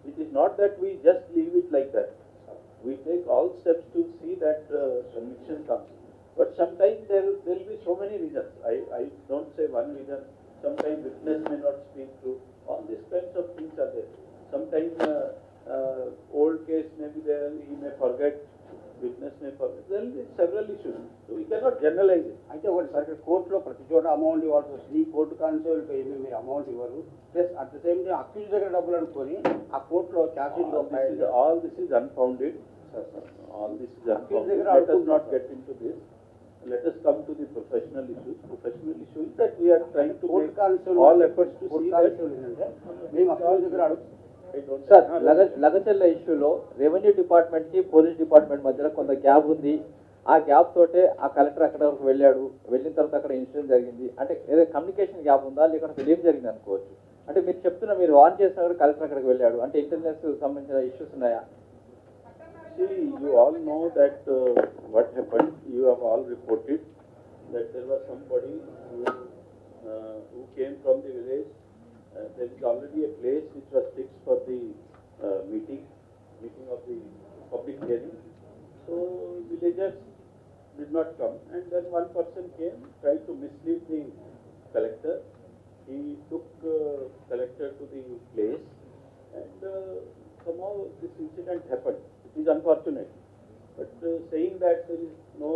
it is not that we just leave it like that. We take all steps to see that conviction comes. But sometimes there will be so many reasons. I don't say one reason. Sometimes witness may not speak true. All these kinds of things are there. Sometimes old case may be there, he may forget, witness may forget. There will be several issues. So we cannot generalize it. అయితే ఒకటి sir, కోర్టులో ప్రతి చోట amount ఇవ్వాల్సి వస్తుంది. Court కానిస్టేబుల్కి ఏమీ మీరు amount ఇవ్వరు. Plus at the same time accused దగ్గర డబ్బులు అనుకొని ఆ కోర్టులో chargesheet All this is unfounded. All this is unfounded. Let us not get into this. Let us come to the professional issues. Professional issue is that we are trying to court make constable all efforts to court see that. Constable ఏంటంటే మేము accuse దగ్గర I don't sir Lagacharla ఇష్యూలో revenue department కి police department మధ్యలో కొంత gap ఉంది. ఆ gap తోటే ఆ కలెక్టర్ అక్కడ వరకు వెళ్ళాడు, వెళ్ళిన తర్వాత అక్కడ ఇన్సిడెంట్ జరిగింది. అంటే ఏదో కమ్యూనికేషన్ గ్యాప్ ఉందా, లేకుంటే ఏం జరిగింది అనుకోవచ్చు. అంటే మీరు వార్న్ చేసినా కూడా కలెక్టర్ అక్కడికి వెళ్ళాడు, అంటే ఇంటెలిజెన్స్ సంబంధించిన ఇష్యూస్ ఉన్నాయా? See, you all know that what happened. You have all reported that there was somebody who came from the village. There is already a place which was fixed for the meeting of the public hearing. So villagers did not come, and then one person came, tried to mislead the collector. He took collector to the place, and somehow this incident happened. It is unfortunate, but saying that there is no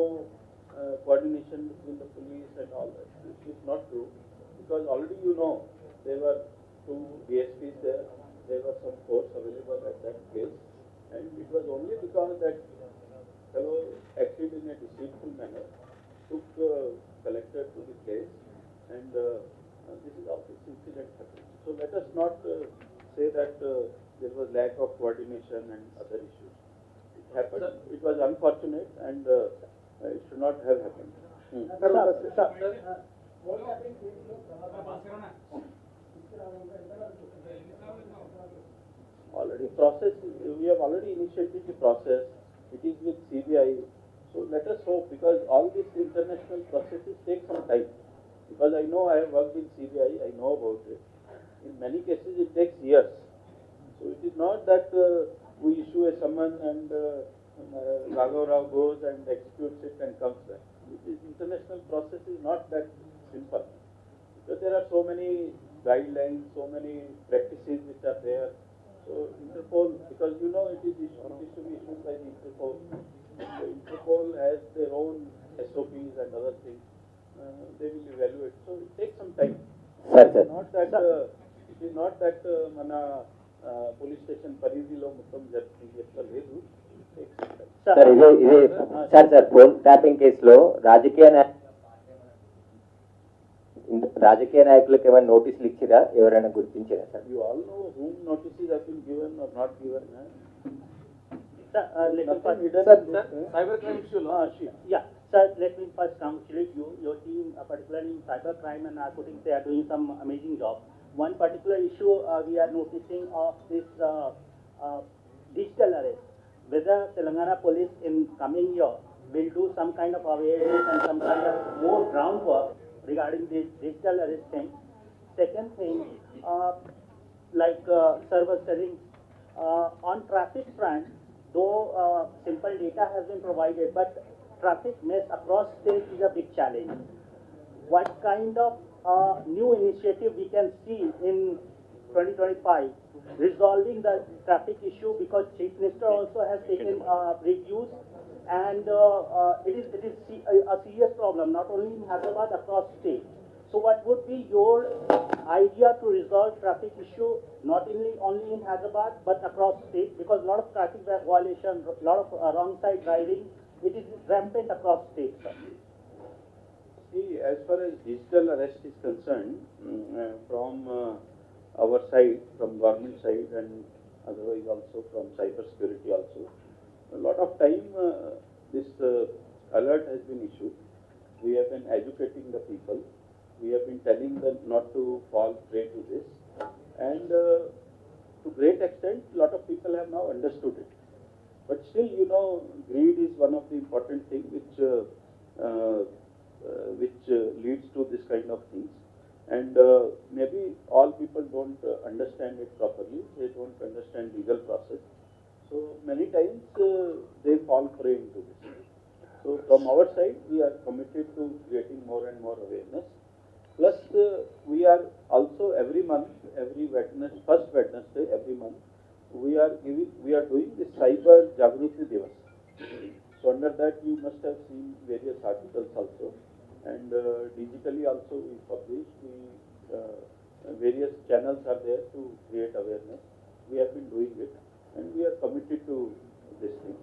coordination between the police and all that, this is not true, because already there were 2 DSPs there, there was some force available at that place, and it was only because that fellow acted in a deceitful manner, took collector to the place, and this is how this incident happened. So let us not say that there was lack of coordination and other issues. It happened, it was unfortunate, and it should not have happened. Already process, we have already initiated the process. It is with CBI. So let us hope, because all these international processes take some time. because I know I have worked in CBI, I know about it. In many cases it takes years. So it is not that we issue a summon and Raghav Rao goes and executes it and comes back. It is international process is not that simple. Because there are so many guidelines, so many practices which are there. So Interpol, because you know it is to be issued by the Interpol. So Interpol has their own SOPs and other things. They will evaluate. So it takes some time. Sir, It is not that it is not that mana police station పరిధిలో మొత్తం జరుగుతుంది ఎట్లా లేదు. It takes some time. Sir ఇది phone tapping కేసులో రాజకీయ నాయకులకు ఏమైనా నోటీసులు ఇచ్చిరా, ఎవరైనా గుర్తించారా sir? You all know whom notices have been given or not given. Cybercrime issue law. Yeah, sir, let me first congratulate you. Your team, particularly in cybercrime and narcotics, they are doing some amazing job. One particular issue we are noticing of this digital arrest. Whether Telangana police in coming year will do some kind of awareness and some kind of more groundwork regarding this digital arrest thing. Second thing, sir was telling, on traffic front, though simple data has been provided, but traffic mess across states is a big challenge. What kind of new initiative we can see in 2025 resolving the traffic issue, because Chief Minister also has taken reviews, and it is a serious problem not only in Hyderabad, across state. So what would be your idea to resolve traffic issue not only in Hyderabad but across state, because a lot of traffic violation, a lot of wrong side driving, it is rampant across state, sir. See, as far as digital arrest is concerned, from our side, from government side, and otherwise also from cyber security also, a lot of time this alert has been issued. We have been educating the people. We have been telling them not to fall prey to this, and to great extent, a lot of people have now understood it. But still, you know, greed is one of the important things which leads to this kind of things. And maybe all people don't understand it properly. They don't understand legal process. So many times they fall prey into this. So from our side, we are committed to creating more and more awareness. Plus, we are also every month, first Wednesday every month, we are doing the Cyber Jagruti Divas. So under that, you must have seen various articles also, and digitally also we publish. Various channels are there to create awareness. We have been doing it, and we are committed to this thing.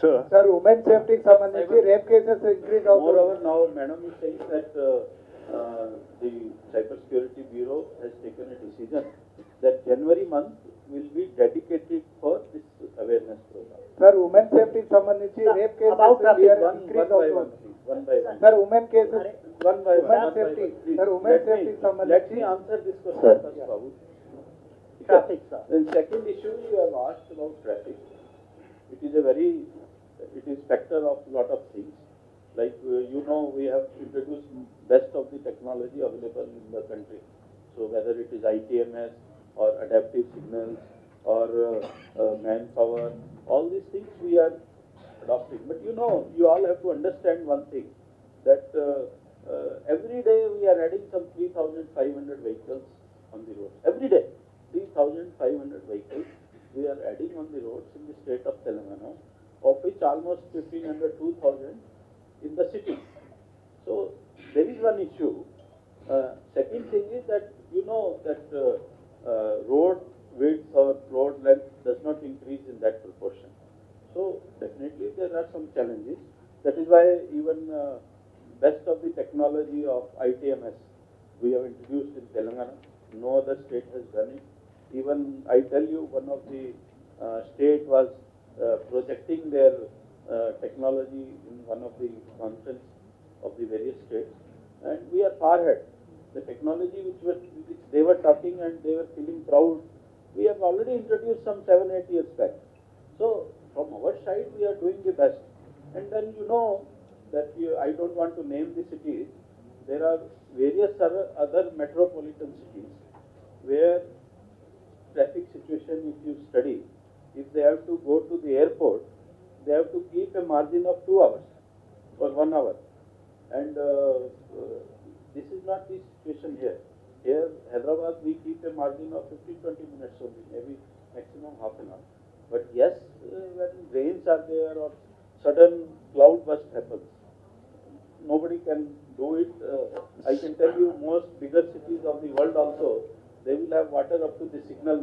Sir, women safety సంబంధించి rape cases increase Moreover, now Madam is saying that the Cyber Security Bureau has taken a decision that January month will be dedicated for this awareness program. Sir, women safety సంబంధించి rape cases About traffic, One by one. Sir, women cases One by one. safety. Please, Sir, women safety let me answer this question Sir. first, Babu. Traffic, sir. Then second issue you have asked about traffic. It is factor of lot of things. Like you know, we have introduced best of the technology available in the country. So whether it is ITMS or adaptive signals or manpower, all these things we are adopting. But you know, you all have to understand one thing, that every day we are adding some 3,500 vehicles on the road. Every day, 3,500 vehicles we are adding on the roads in the state of Telangana, of which almost 1,500, 2,000 in the city. So there is one issue. Second thing is that you know that road width or road length does not increase in that proportion. So definitely there are some challenges. That is why even best of the technology of ITMS we have introduced in Telangana. No other state has done it. Even I tell you, one of the state was projecting their technology in one of the conference of the various states, and we are far ahead. The technology which they were talking and they were feeling proud, we have already introduced some 7-8 years back. So from our side, we are doing the best. And then you know that I don't want to name the cities. There are various other metropolitan cities where traffic situation, if you study, if they have to go to the airport, they have to keep a margin of 2 hours or 1 hour. And this is not the situation here. Here, Hyderabad, we keep a margin of 15-20 minutes only, maybe maximum half an hour. But yes, when rains are there or sudden cloud burst happens, nobody can do it. I can tell you, most bigger cities of the world also, they will have water up to the signal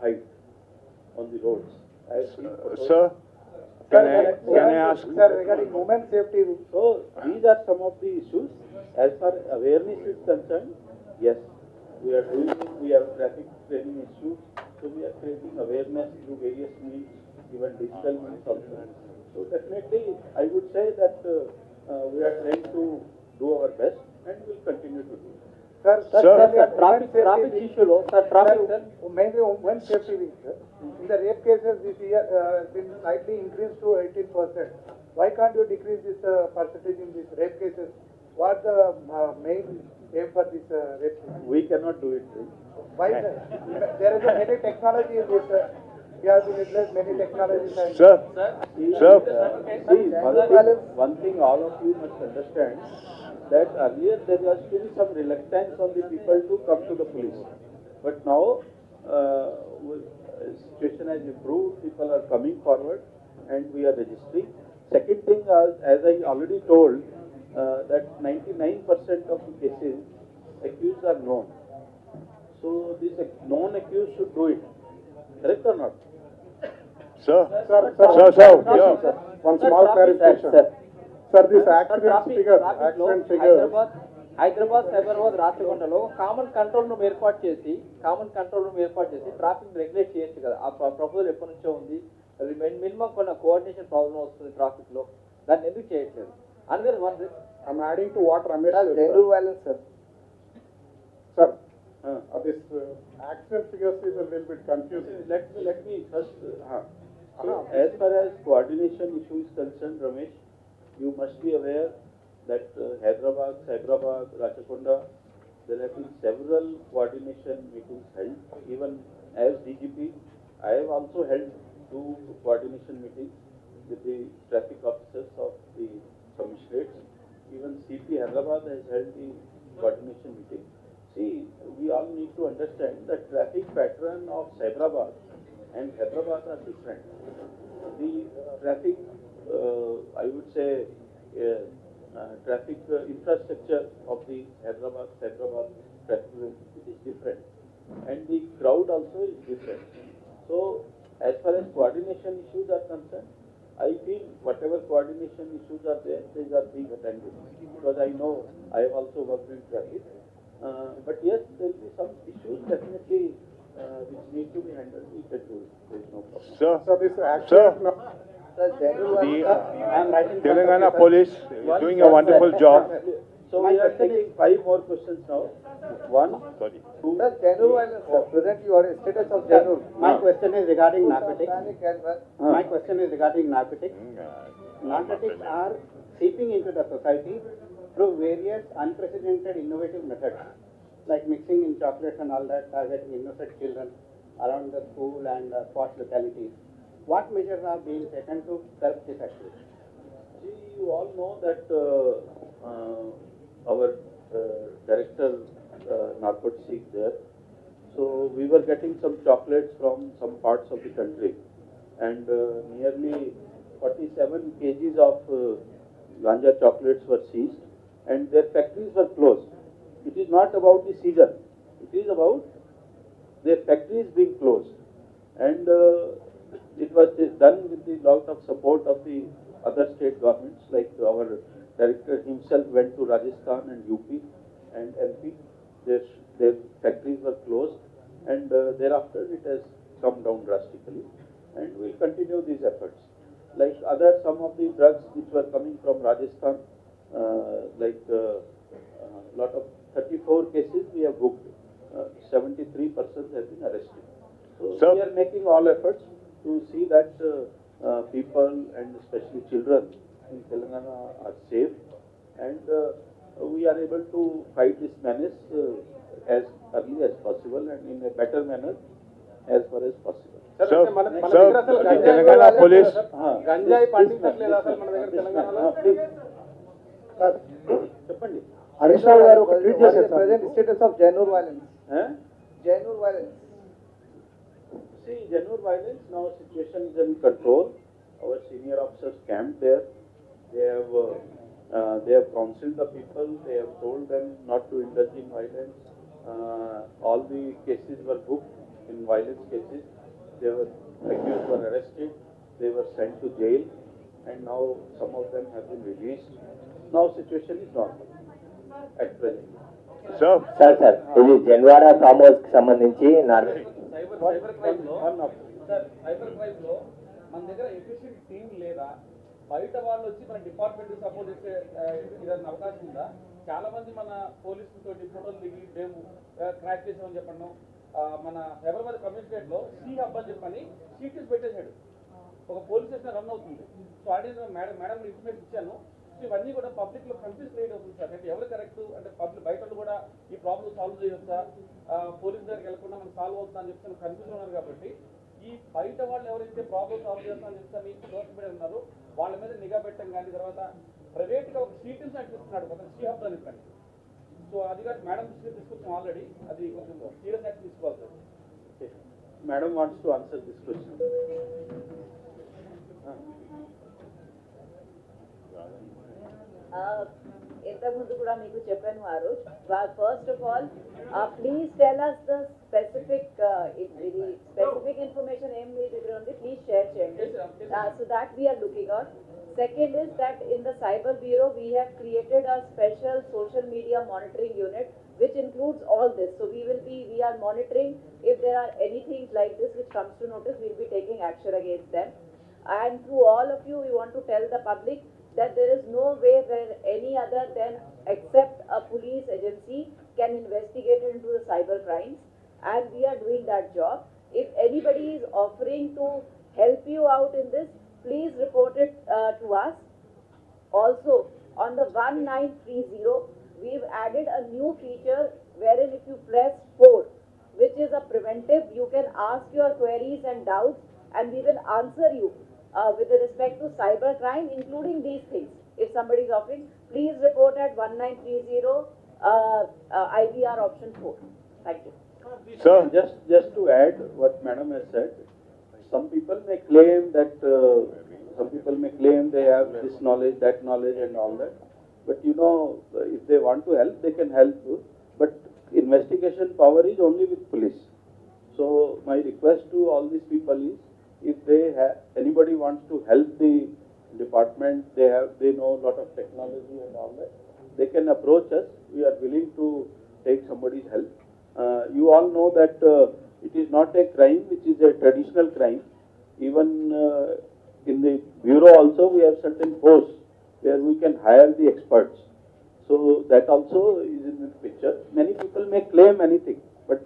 height on the roads. I have seen photos. Sir, can I ask? Sir, regarding women safety. So these are some of the issues. As far as awareness is concerned, yes, we are doing it. We have traffic training issues. So we are creating awareness through various means, even digital means also. So definitely, I would say that we are trying to do our best and will continue to do it. traffic issue lo, sir, traffic, sir. Maybe women safety week, sir. In the rape cases this year been slightly increased to 18%. Why can't you decrease this percentage in these rape cases? What the main aim for this rape case? We cannot do it. Why, sir? There is a many technology in this. We have to replace many technologies. And One thing all of you must understand, that earlier there was still some reluctance on the people to come to the police. But now, situation has improved, people are coming forward and we are registering. Second thing, as I already told, that 99% of the cases, accused are known. So this known accused should do it. Correct or not? Sir, one small clarification. Sir, this accident figure, Hyderabad Cyberabad రాచకొండలో common control room ఏర్పాటు చేసి traffic regulate చేయొచ్చు కదా. ఆ proposal ఎప్పటి నుంచో ఉంది. Minimum కొన్ని కోఆర్డినేషన్ ప్రాబ్లం వస్తుంది ట్రాఫిక్ లో, దాన్ని ఎందుకు చేయట్లేదు? Another one, I'm adding to what Ramesh said. gender violence, sir. Sir, this accident figures is a little bit confusing. Let me first. So as far as coordination issue is concerned, Ramesh, you must be aware that Hyderabad, Cyberabad, Rachakonda, there have been several coordination meetings held. Even as DGP, I have also held 2 coordination meetings with the traffic officers of the commissionerates. Even CP Hyderabad has held the coordination meeting. See, we all need to understand that traffic pattern of Cyberabad and Hyderabad are different. The traffic, I would say, traffic infrastructure of the Hyderabad traffic is different, and the crowd also is different. So, as far as coordination issues are concerned, I feel whatever coordination issues are there, these are being attended. Because I know I have also worked in traffic. But yes, there will be some issues definitely which need to be handled. We can do it. There is no problem. So this accident. Telangana Police is doing a wonderful job. So we are taking 5 more questions now. 1, 2, Sir, gender violence, sir. Present your status of gender. My question is regarding narcotics. My question is regarding narcotics. Narcotics are seeping into the society through various unprecedented innovative methods, like mixing in chocolates and all that, targeting innocent children around the school and posh localities. What measures are being taken to curb this activity? See, you all know that our director Narcotics is there. So we were getting some chocolates from some parts of the country, and nearly 47 kgs of ganja chocolates were seized, and their factories were closed. It is not about the seizure; it is about their factories being closed, and it was done with the lot of support of the other state governments. Like our director himself went to Rajasthan and UP and MP. Their factories were closed, and thereafter it has come down drastically, and we'll continue these efforts. Like some of the drugs which were coming from Rajasthan, lot of 34 cases we have booked, 73 persons have been arrested. So we are making all efforts to see that people and especially children in Telangana are safe, and we are able to fight this menace as early as possible and in a better manner as far as possible. Sir, the Telangana police. గంజాయి పండించట్లేదు అసలు మన దగ్గర తెలంగాణలో. చెప్పండి. హరీష్ రావు గారు ఒక tweet చేశారు present status of Jainoor violence. Jainur violence. See, Jainur violence, now situation is in control. Our senior officers camped there. They have counseled the people. They have told them not to indulge in violence. All the cases were booked in violence cases. Accused were arrested. They were sent to jail, and now some of them have been released. Now situation is normal at present. Sir ఇది Janwada farm house కి సంబంధించి cyber crime లో మన దగ్గర efficient team లేదా బయట వాళ్ళు వచ్చి మన డిపార్ట్మెంట్ సపోర్ట్ చేసే ఏదైనా అవకాశం ఉందా? చాలా మంది మన పోలీసులతో ఫోటోలు దిగి మేము క్రాక్ చేసామని చెప్పడం. మన హైదరాబాద్ కమిషనరేట్ లో సి హబ్ అని చెప్పని సీటీస్ పెట్టేశాడు. ఒక పోలీస్ స్టేషన్ రన్ అవుతుంది. సో ఆడియన్స్ మేడం ఇన్ఫర్మేషన్ ఇచ్చాను. ఇవన్నీ కూడా పబ్లిక్ లో కన్ఫ్యూజ్ క్రియేట్ అవుతుంది సార్. అంటే ఎవరు కరెక్ట్, అంటే పబ్లిక్ బయట కూడా ఈ ప్రాబ్లమ్ సాల్వ్ చేయొచ్చా, పోలీస్ దగ్గరికి వెళ్ళకుండా మనం సాల్వ్ అవుతుందా అని చెప్తే కన్ఫ్యూజ్ ఉన్నారు. కాబట్టి ఈ బయట వాళ్ళు ఎవరైతే ప్రాబ్లమ్ సాల్వ్ చేస్తామని చెప్తాను సోషల్ మీడియా ఉన్నారు వాళ్ళ మీద నిఘా పెట్టడం కానీ, తర్వాత ప్రైవేట్ గా ఒక సీటీస్ నడిపిస్తున్నాడు ఒక సి హబ్ అని చెప్పండి. సో అది కూడా మేడం దృష్టికి తీసుకొచ్చాం ఆల్రెడీ. అది కొంచెం సీరియస్ యాక్ట్ తీసుకోవాలి sir. Madam wants to answer this question. ఇంతకుముందు కూడా మీకు చెప్పాను ఆ రోజు. First of all please tell us the specific information ఏం మీ దగ్గర ఉంది ప్లీజ్ షేర్ చేయండి. So that we are looking on. Second is that in the cyber bureau we have created a special social media monitoring unit which includes all this. So we are monitoring if there are anything like this which comes to notice, we will be taking action against them. And to all of you, we want to tell the public that there is no way where any other than except a police agency can investigate into the cyber crimes, and we are doing that job. If anybody is offering to help you out in this, please report it to us. Also, on the 1930, we've added a new feature wherein if you press 4, which is a preventive, you can ask your queries and doubts, and we will answer you with respect to cyber crime, including these things. If somebody is offering, please report at 1930 IVR option 4. Thank you. Sir, just to add what Madam has said, some people may claim that they have this knowledge, that knowledge, and all that. But you know, if they want to help, they can help. But investigation power is only with police. So my request to all these people is, if anybody wants to help the department, they know a lot of technology and all that, they can approach us. We are willing to take somebody's help. You all know that it is not a crime which is a traditional crime. Even in the bureau also we have certain posts where we can hire the experts. So that also is in the picture. Many people may claim anything, but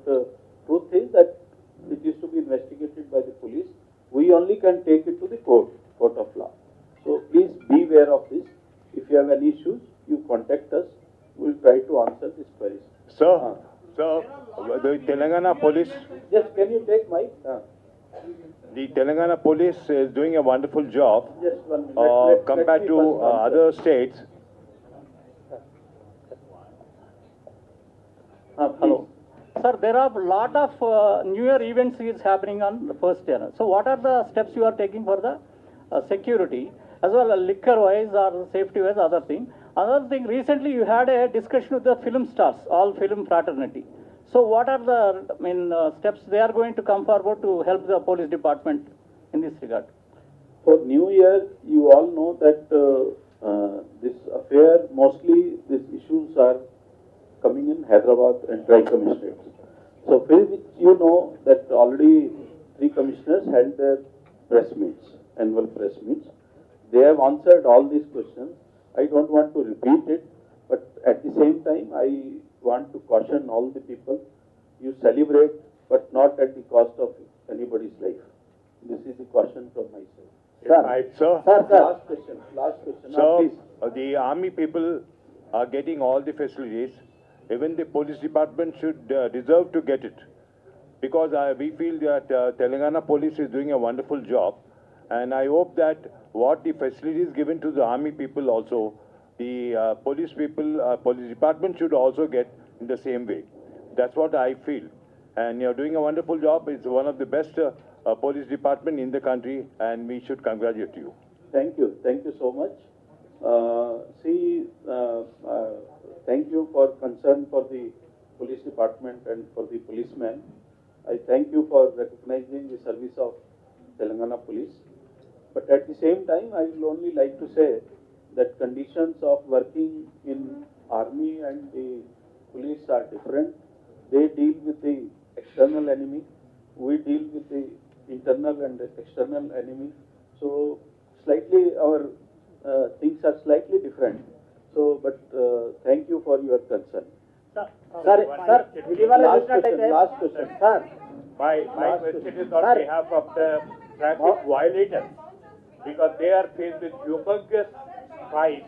truth is that it is to be investigated by the police. We only can take it to the court of law. So please be aware of this. If you have any issues, you contact us. We will try to answer these queries. Sir, the Telangana police. Yes, can you take mic? The Telangana police is doing a wonderful job. Just 1 minute. Compared to other states. Hello. Sir, there are a lot of New Year events is happening on the first year. So what are the steps you are taking for the security, as well as liquor-wise or safety-wise, other thing? Another thing, recently you had a discussion with the film stars, all film fraternity. So what are the steps they are going to come forward to help the police department in this regard? For New Year, you all know that this affair, mostly these issues are coming in Hyderabad and Tri-Commissioners. So for which you know that already 3 commissioners had their press meets, annual press meets. They have answered all these questions. I don't want to repeat it, but at the same time, I want to caution all the people, you celebrate, but not at the cost of anybody's life. This is the caution from my side. Right, sir. Last question. Sir, Please. the army people are getting all the facilities. Even the police department should deserve to get it. Because we feel that Telangana police is doing a wonderful job. And I hope that what the facilities given to the army people also, the police people, police department should also get in the same way. That's what I feel. And you're doing a wonderful job. It's one of the best police department in the country, and we should congratulate you. Thank you. Thank you so much. Thank you for concern for the police department and for the policemen. I thank you for recognizing the service of Telangana police. But at the same time, I will only like to say that conditions of working in army and the police are different. They deal with the external enemy. We deal with the internal and external enemy. So slightly our things are slightly different. So, but thank you for your concern. Last question. Sir, my question is on behalf of the traffic violators, because they are faced with humongous fines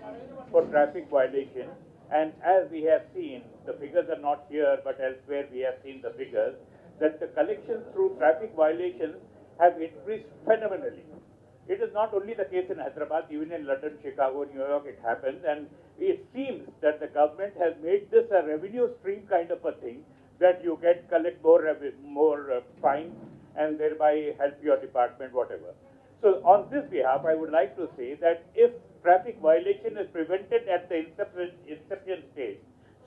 for traffic violation. And as we have seen, the figures are not here, but elsewhere we have seen the figures, that the collections through traffic violations have increased phenomenally. It is not only the case in Hyderabad, even in London, Chicago, New York, it happens. And it seems that the government has made this a revenue stream kind of a thing, that you collect more fines and thereby help your department, whatever. So on this behalf, I would like to say that if traffic violation is prevented at the inception stage,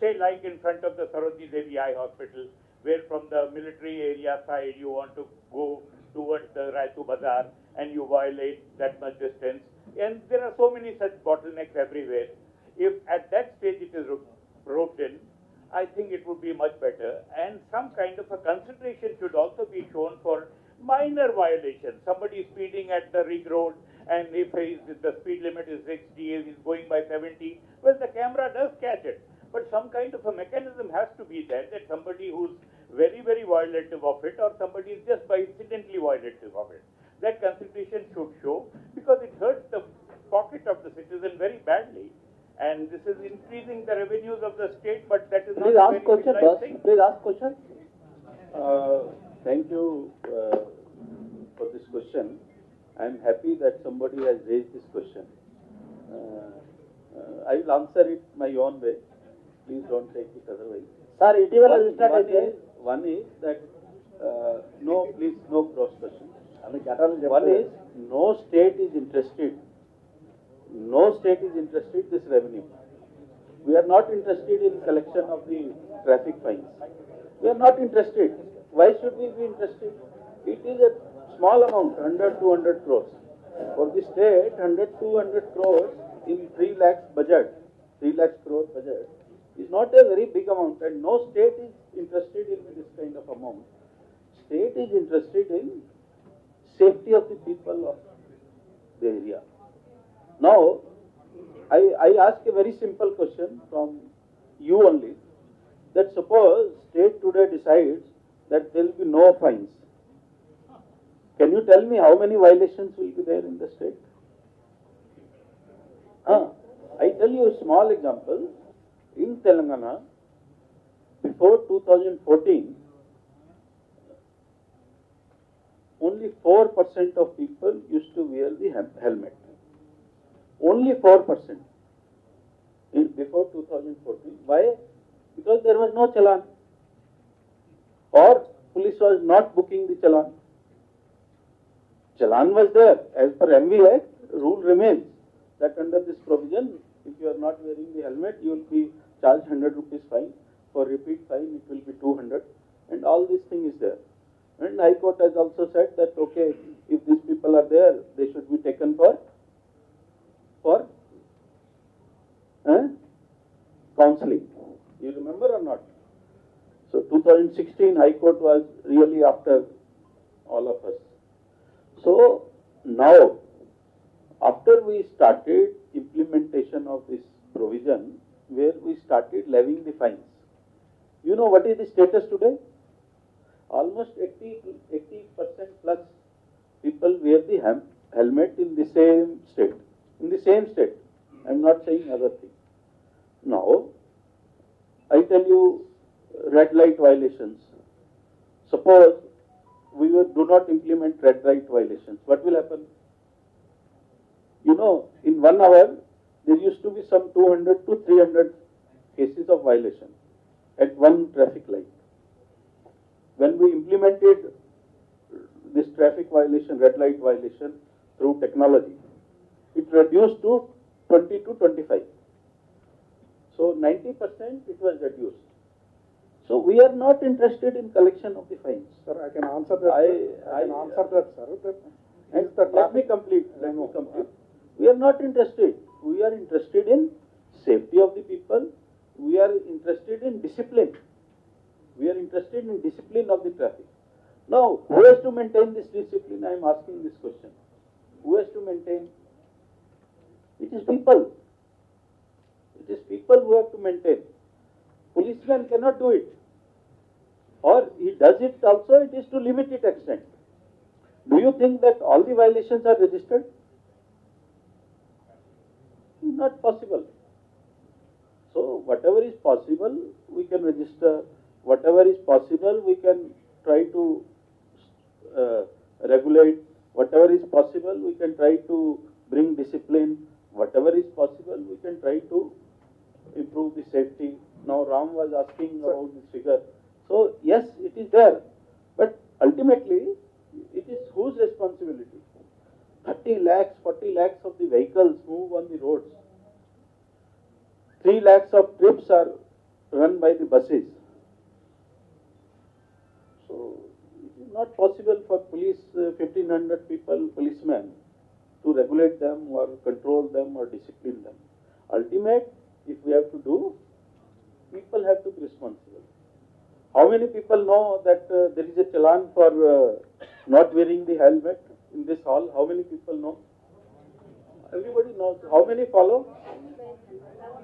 say like in front of the Sarojini Devi Eye Hospital, where from the military area side you want to go towards the Raitu Bazaar and you violate that much distance, and there are so many such bottlenecks everywhere. If at that stage it is roped in, I think it would be much better, and some kind of a consideration should also be shown for minor violations. Somebody is speeding at the ring road, and if the speed limit is 60, he's going by 70, well, the camera does catch it. But some kind of a mechanism has to be there, that somebody who's very, very violative of it, or somebody is just by incidentally violative of it. That consideration should show, because it hurts the pocket of the citizen very badly. And this is increasing the revenues of the state, but that is Please not ask question, boss. Please ask question. Thank you for this question. I am happy that somebody has raised this question. I will answer it my own way. Please don't take it otherwise. Sir, one is that no, please, no cross question. One is no state is interested. No state is interested in this revenue. We are not interested in collection of the traffic fines. We are not interested. Why should we be interested? It is a small amount, 100, 200 crores. For the state, 100, 200 crores in 3 lakhs budget, 3 lakhs crore budget is not a very big amount, and no state is interested in this kind of amount. State is interested in safety of the people of the area. Now, I ask a very simple question from you only, that suppose state today decides that there will be no fines. Can you tell me how many violations will be there in the state? I tell you a small example. In Telangana, before 2014, only 4% of people used to wear the helmet. Only 4%. Before 2014. Why? Because there was no challan. Or police was not booking the challan. Challan was there. As per MV Act, rule remains that under this provision, if you are not wearing the helmet, you will be charged 100 rupees fine. For repeat fine, it will be 200. And all this thing is there. And High Court has also said that, okay, if these people are there, they should be taken for counseling. You remember or not? So 2016 High Court was really after all of us. So now, after we started implementation of this provision, where we started levying the fines, you know what is the status today? Almost 80% plus people wear the helmet in the same state. In the same state. I am not saying other thing. Now, I tell you, red light violations. Suppose do not implement red light violations. What will happen? You know, in 1 hour, there used to be some 200 to 300 cases of violation at one traffic light. When we implemented this traffic violation, red light violation through technology, it reduced to 20 to 25. So 90% it was reduced. So we are not interested in collection of the fines. Sir, I can answer that. I can answer that, sir. Let me complete. We are not interested. We are interested in safety of the people. We are interested in discipline. We are interested in discipline of the traffic. Now, who has to maintain this discipline? I am asking this question. Who has to maintain? It is people. It is people who have to maintain. Policeman cannot do it. Or he does it also, it is to limited extent. Do you think that all the violations are registered? Not possible. So whatever is possible, we can register. Whatever is possible, we can try to regulate. Whatever is possible, we can try to bring discipline. Whatever is possible, we can try to improve the safety. Now Ram was asking about this figure. So yes, it is there. But ultimately, it is whose responsibility? 30 lakhs, 40 lakhs of the vehicles move on the roads. 3 lakhs of trips are run by the buses. So it is not possible for police, 1500 people, policemen, to regulate them or control them or discipline them. Ultimate, if we have to do, people have to be responsible. How many people know that there is a challan for not wearing the helmet in this hall? How many people know? Everybody knows. How many follow?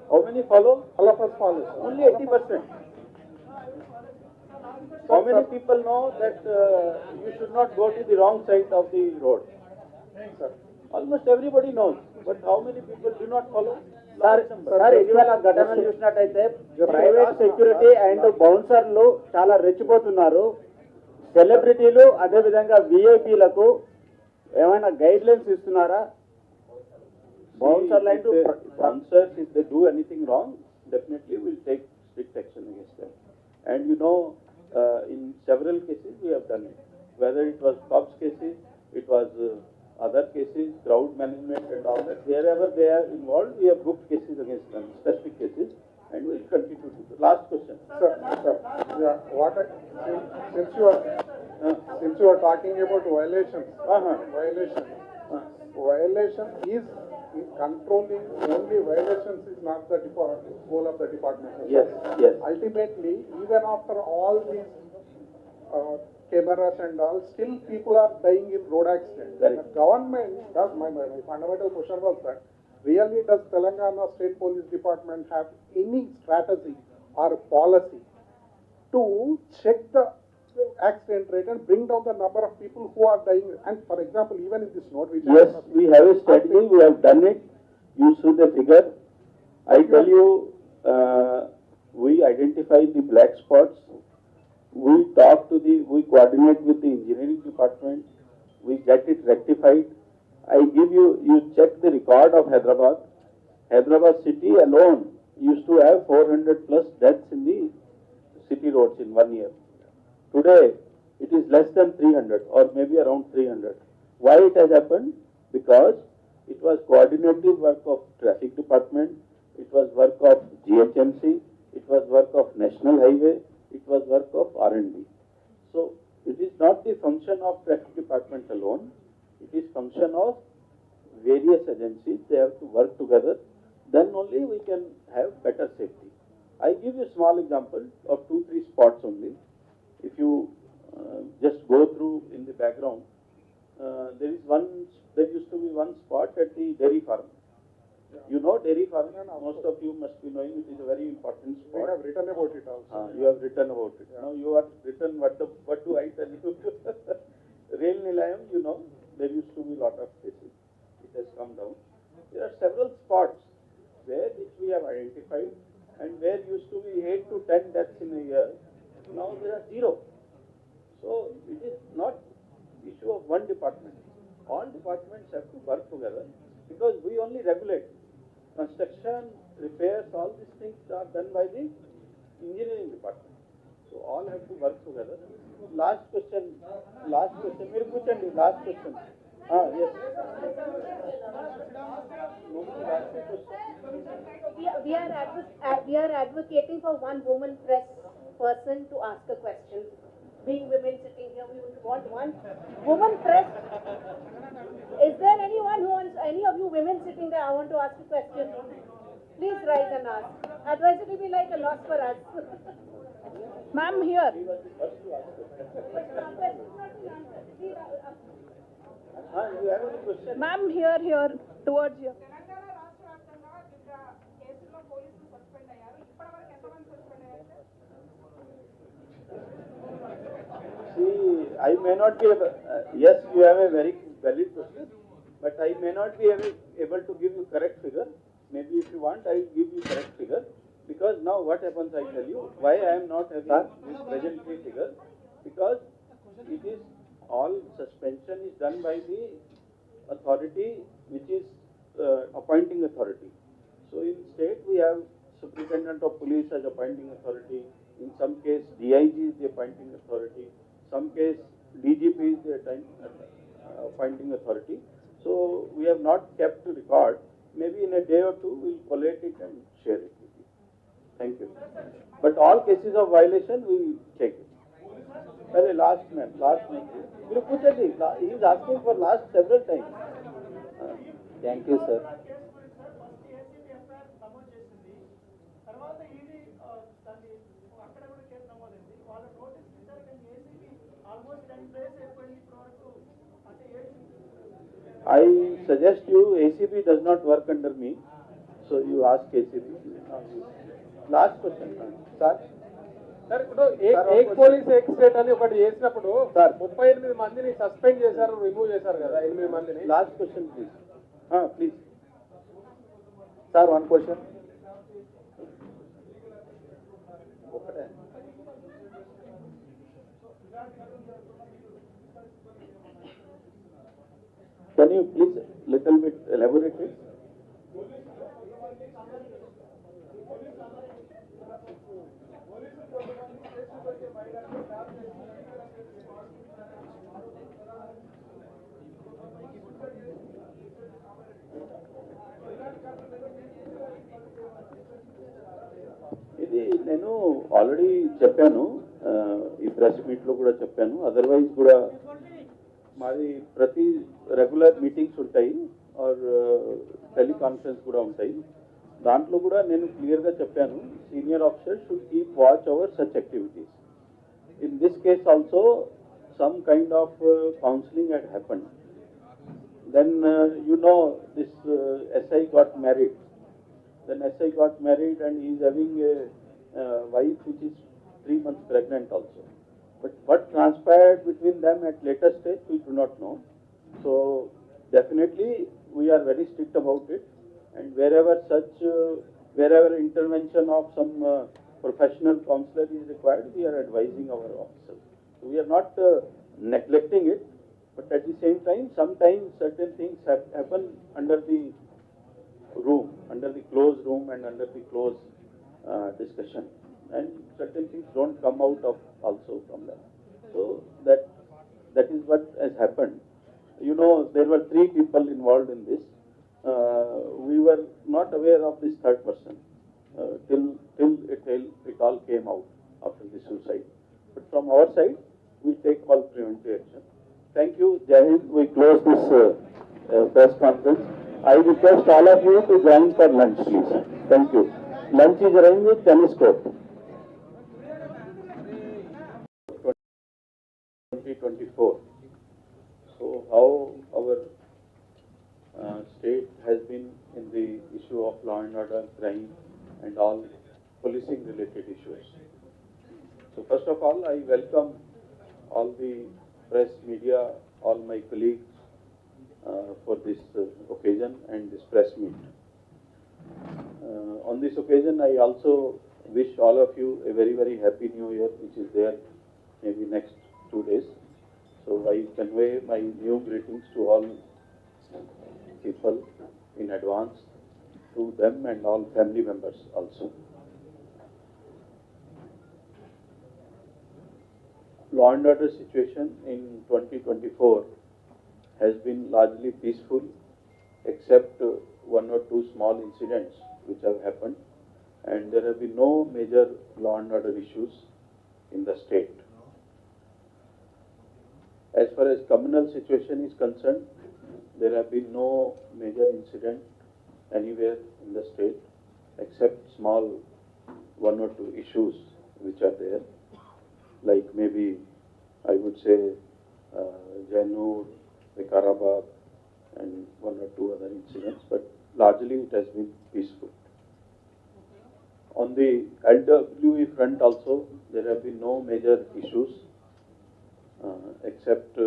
How many follow? All of us follow. Only 80%. How many people know that you should not go to the wrong side of the road? Almost everybody knows. But how many people do not follow? Sir ఇటీవల ఘటనలు చూసినట్టయితే private security and బౌన్సర్లు చాలా రెచ్చిపోతున్నారు. సెలబ్రిటీలు అదేవిధంగా విఐపీలకు ఏమైనా guide lines ఇస్తున్నారా? Bouncers, if they do anything wrong, definitely we'll take strict action against them. And you know, in several cases we have done it. Whether it was cops cases, it was other cases, crowd management and all that. Wherever they are involved, we have booked cases against them, specific cases, and we will continue to do. Last question. Sir, yeah, since you are talking about violations, violation is controlling only violations is not the goal of the department. Yes, yes. Ultimately, even after all these cameras and all, still people are dying in road accidents. Correct. The government does, my fundamental question was that, really does Telangana State Police Department have any strategy or policy to check the accident rate and bring down the number of people who are dying? And for example, even in this note, which yes, we have a strategy, we have done it. You see the figure. I tell you, we identify the black spots. We we coordinate with the engineering department. We get it rectified. I give you check the record of Hyderabad. Hyderabad city alone used to have 400 plus deaths in the city roads in 1 year. Today, it is less than 300 or maybe around 300. Why it has happened? Because it was coordinated work of traffic department, it was work of GHMC, it was work of National Highway, it was work of R&D. So, it is not the function of traffic department alone, it is function of various agencies. They have to work together, then only we can have better safety. I give you a small example of 2-3 spots only. If you just go through in the background, there used to be one spot at the dairy farm. You know dairy farm, most of you must be knowing it is a very important spot. we have written about it also. You have written about it. Now you have written, what do I tell you? Rail Nilayam, you know, there used to be a lot of cases. It has come down. There are several spots which we have identified. and where used to be 8 to 10 deaths in a year, now there are 0. So it is not issue of one department. All departments have to work together because we only regulate. Construction, repairs, all these things are done by the engineering department. So all have to work together. Last question. Mere puchandi, last question. Yes. Nobody asked me question. We are advocating for one woman press person to ask a question. Being women sitting here, we would want one woman press. Is there anyone who wants, any of you women sitting there, I want to ask a question? Please rise and ask. Otherwise it will be like a loss for us. Ma'am, here. You have any question? Ma'am, here, towards you. Telangana రాష్ట్ర వ్యాప్తంగా వివిధ కేసుల్లో పోలీసులు suspend అయ్యారు. ఇప్పటివరకు ఎంతమంది suspend అయ్యారు? See, I may not be able, yes, you have a very valid question, but I may not be able to give you correct figure. Maybe if you want, I will give you correct figure. Because now what happens, I tell you, why I am not having this presently figure, because it is all suspension is done by the authority which is appointing authority. So in state we have Superintendent of Police as appointing authority, in some case DIG is the appointing authority, some case DGP is the appointing authority. So we have not kept record. Maybe in a day or two we will collate it and share it with you. Thank you. But all cases of violation we will take it. Well, last man. He is asking for last several times. Thank you, sir. I suggest you, ACP does not work under me, so you ask ACP. Last question, sir. Sir ఇప్పుడు ఏక్ police ఏక్ state అని ఒకటి చేసినప్పుడు 38 మందిని suspend చేశారు, remove చేశారు కదా 8 మందిని. Last question please. Please sir, one question. ఒకటే. Can you please little bit elaborate it? ఇది నేను ఆల్రెడీ చెప్పాను, ఈ ప్రెస్ మీట్లో కూడా చెప్పాను, అదర్వైజ్ కూడా మాది ప్రతి రెగ్యులర్ మీటింగ్స్ ఉంటాయి ఆర్ టెలికాన్ఫరెన్స్ కూడా ఉంటాయి. దాంట్లో కూడా నేను క్లియర్గా చెప్పాను, senior officers should keep watch over such activities. In this case also some kind of counselling had happened. Then you know this SI got married. Then SI got married and he is having a wife which is 3 months pregnant also. But what transpired between them at later stage, we do not know. So definitely we are very strict about it, and wherever intervention of some professional counselor is required, we are advising our officers. So we are not neglecting it, but at the same time, sometimes certain things happen under the room, under the closed room and under the closed discussion, and certain things don't come out of also from them. So that is what has happened. You know, there were 3 people involved in this. We were not aware of this third person till it all came out after the suicide. But from our side, we take all preventive action. Thank you. Jai Hind. We close this press conference. I request all of you to join for lunch, please. Thank you. Lunch is arranged with tennis court. 2024. So how our state has been in the issue of law and order, crime and all policing related issues. So first of all, I welcome all the press, media, all my colleagues for this occasion and this press meet. On this occasion, I also wish all of you a very, very happy New Year, which is there maybe next 2 days. So I convey my new greetings to all people in advance, to them and all family members also. Law and order situation in 2024 has been largely peaceful, except one or two small incidents which have happened, and there have been no major law and order issues in the state. As far as communal situation is concerned, there have been no major incident anywhere in the state, except small one or two issues which are there, like maybe I would say Jainur, Vikarabad, and one or two other incidents, but largely it has been peaceful. On the LWE front also, there have been no major issues, except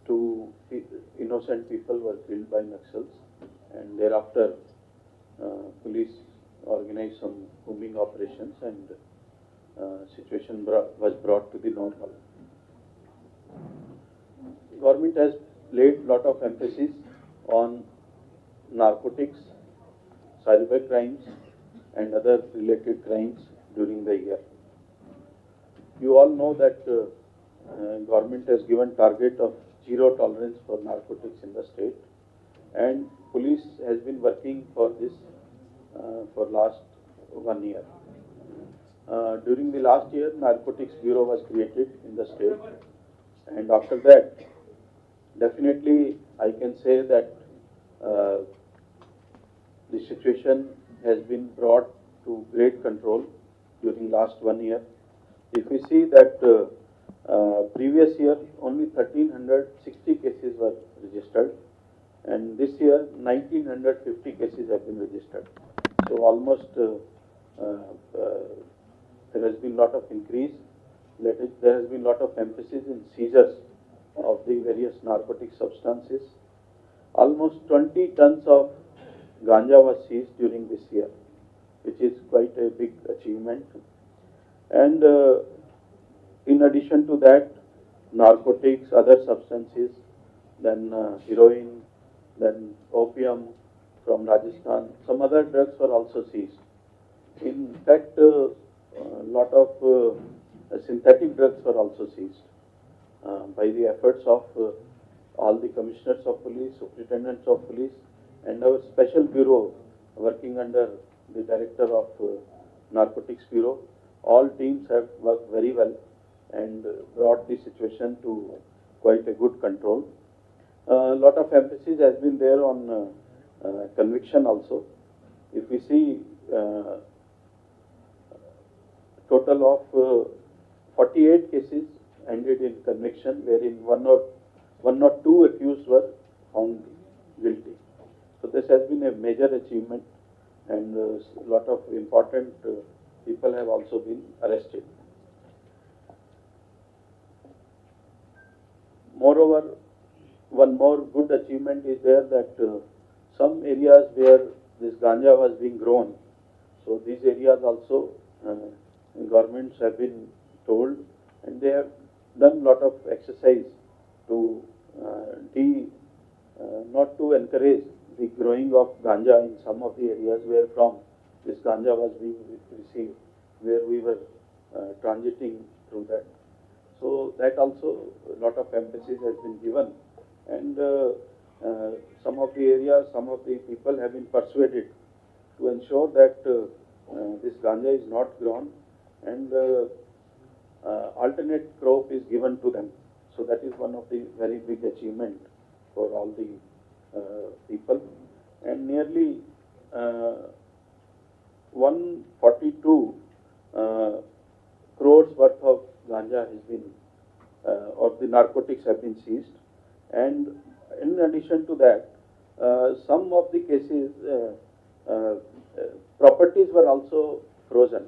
two innocent people were killed by Naxals, and thereafter police organized some combing operations, and situation was brought to the normal. Government has laid lot of emphasis on narcotics, cyber crimes, and other related crimes during the year. You all know that government has given target of zero tolerance for narcotics in the state, and police has been working for this for last 1 year. During the last year, Narcotics Bureau was created in the state, and after that, definitely I can say that the situation has been brought to great control during last 1 year. If we see that previous year only 1360 cases were registered, and this year 1950 cases have been registered. So almost there has been lot of increase. There has been lot of emphasis in seizures of the various narcotic substances. Almost 20 tons of ganja was seized during this year, which is quite a big achievement. And in addition to that, narcotics, other substances, then heroin, then opium from Rajasthan, some other drugs were also seized. In fact, a lot of synthetic drugs were also seized by the efforts of all the commissioners of police, superintendents of police, and our special bureau working under the director of Narcotics Bureau. All teams have worked very well and brought the situation to quite a good control. A lot of emphasis has been there on conviction also. If we see total of 48 cases ended in conviction, wherein one or two accused were found guilty. So this has been a major achievement, and a lot of important people have also been arrested. Moreover, one more good achievement is there that some areas where this ganja was being grown, so these areas also governments have been told, and they have done lot of exercise to not to encourage the growing of ganja in some of the areas where from this ganja was being received, where we were transiting through that. So that also a lot of emphasis has been given, and some of the areas, some of the people have been persuaded to ensure that this ganja is not grown, and alternate crop is given to them. So that is one of the very big achievement for all the people, and nearly 142 crores worth of ganja has been or the narcotics have been seized, and in addition to that, some of the cases properties were also frozen.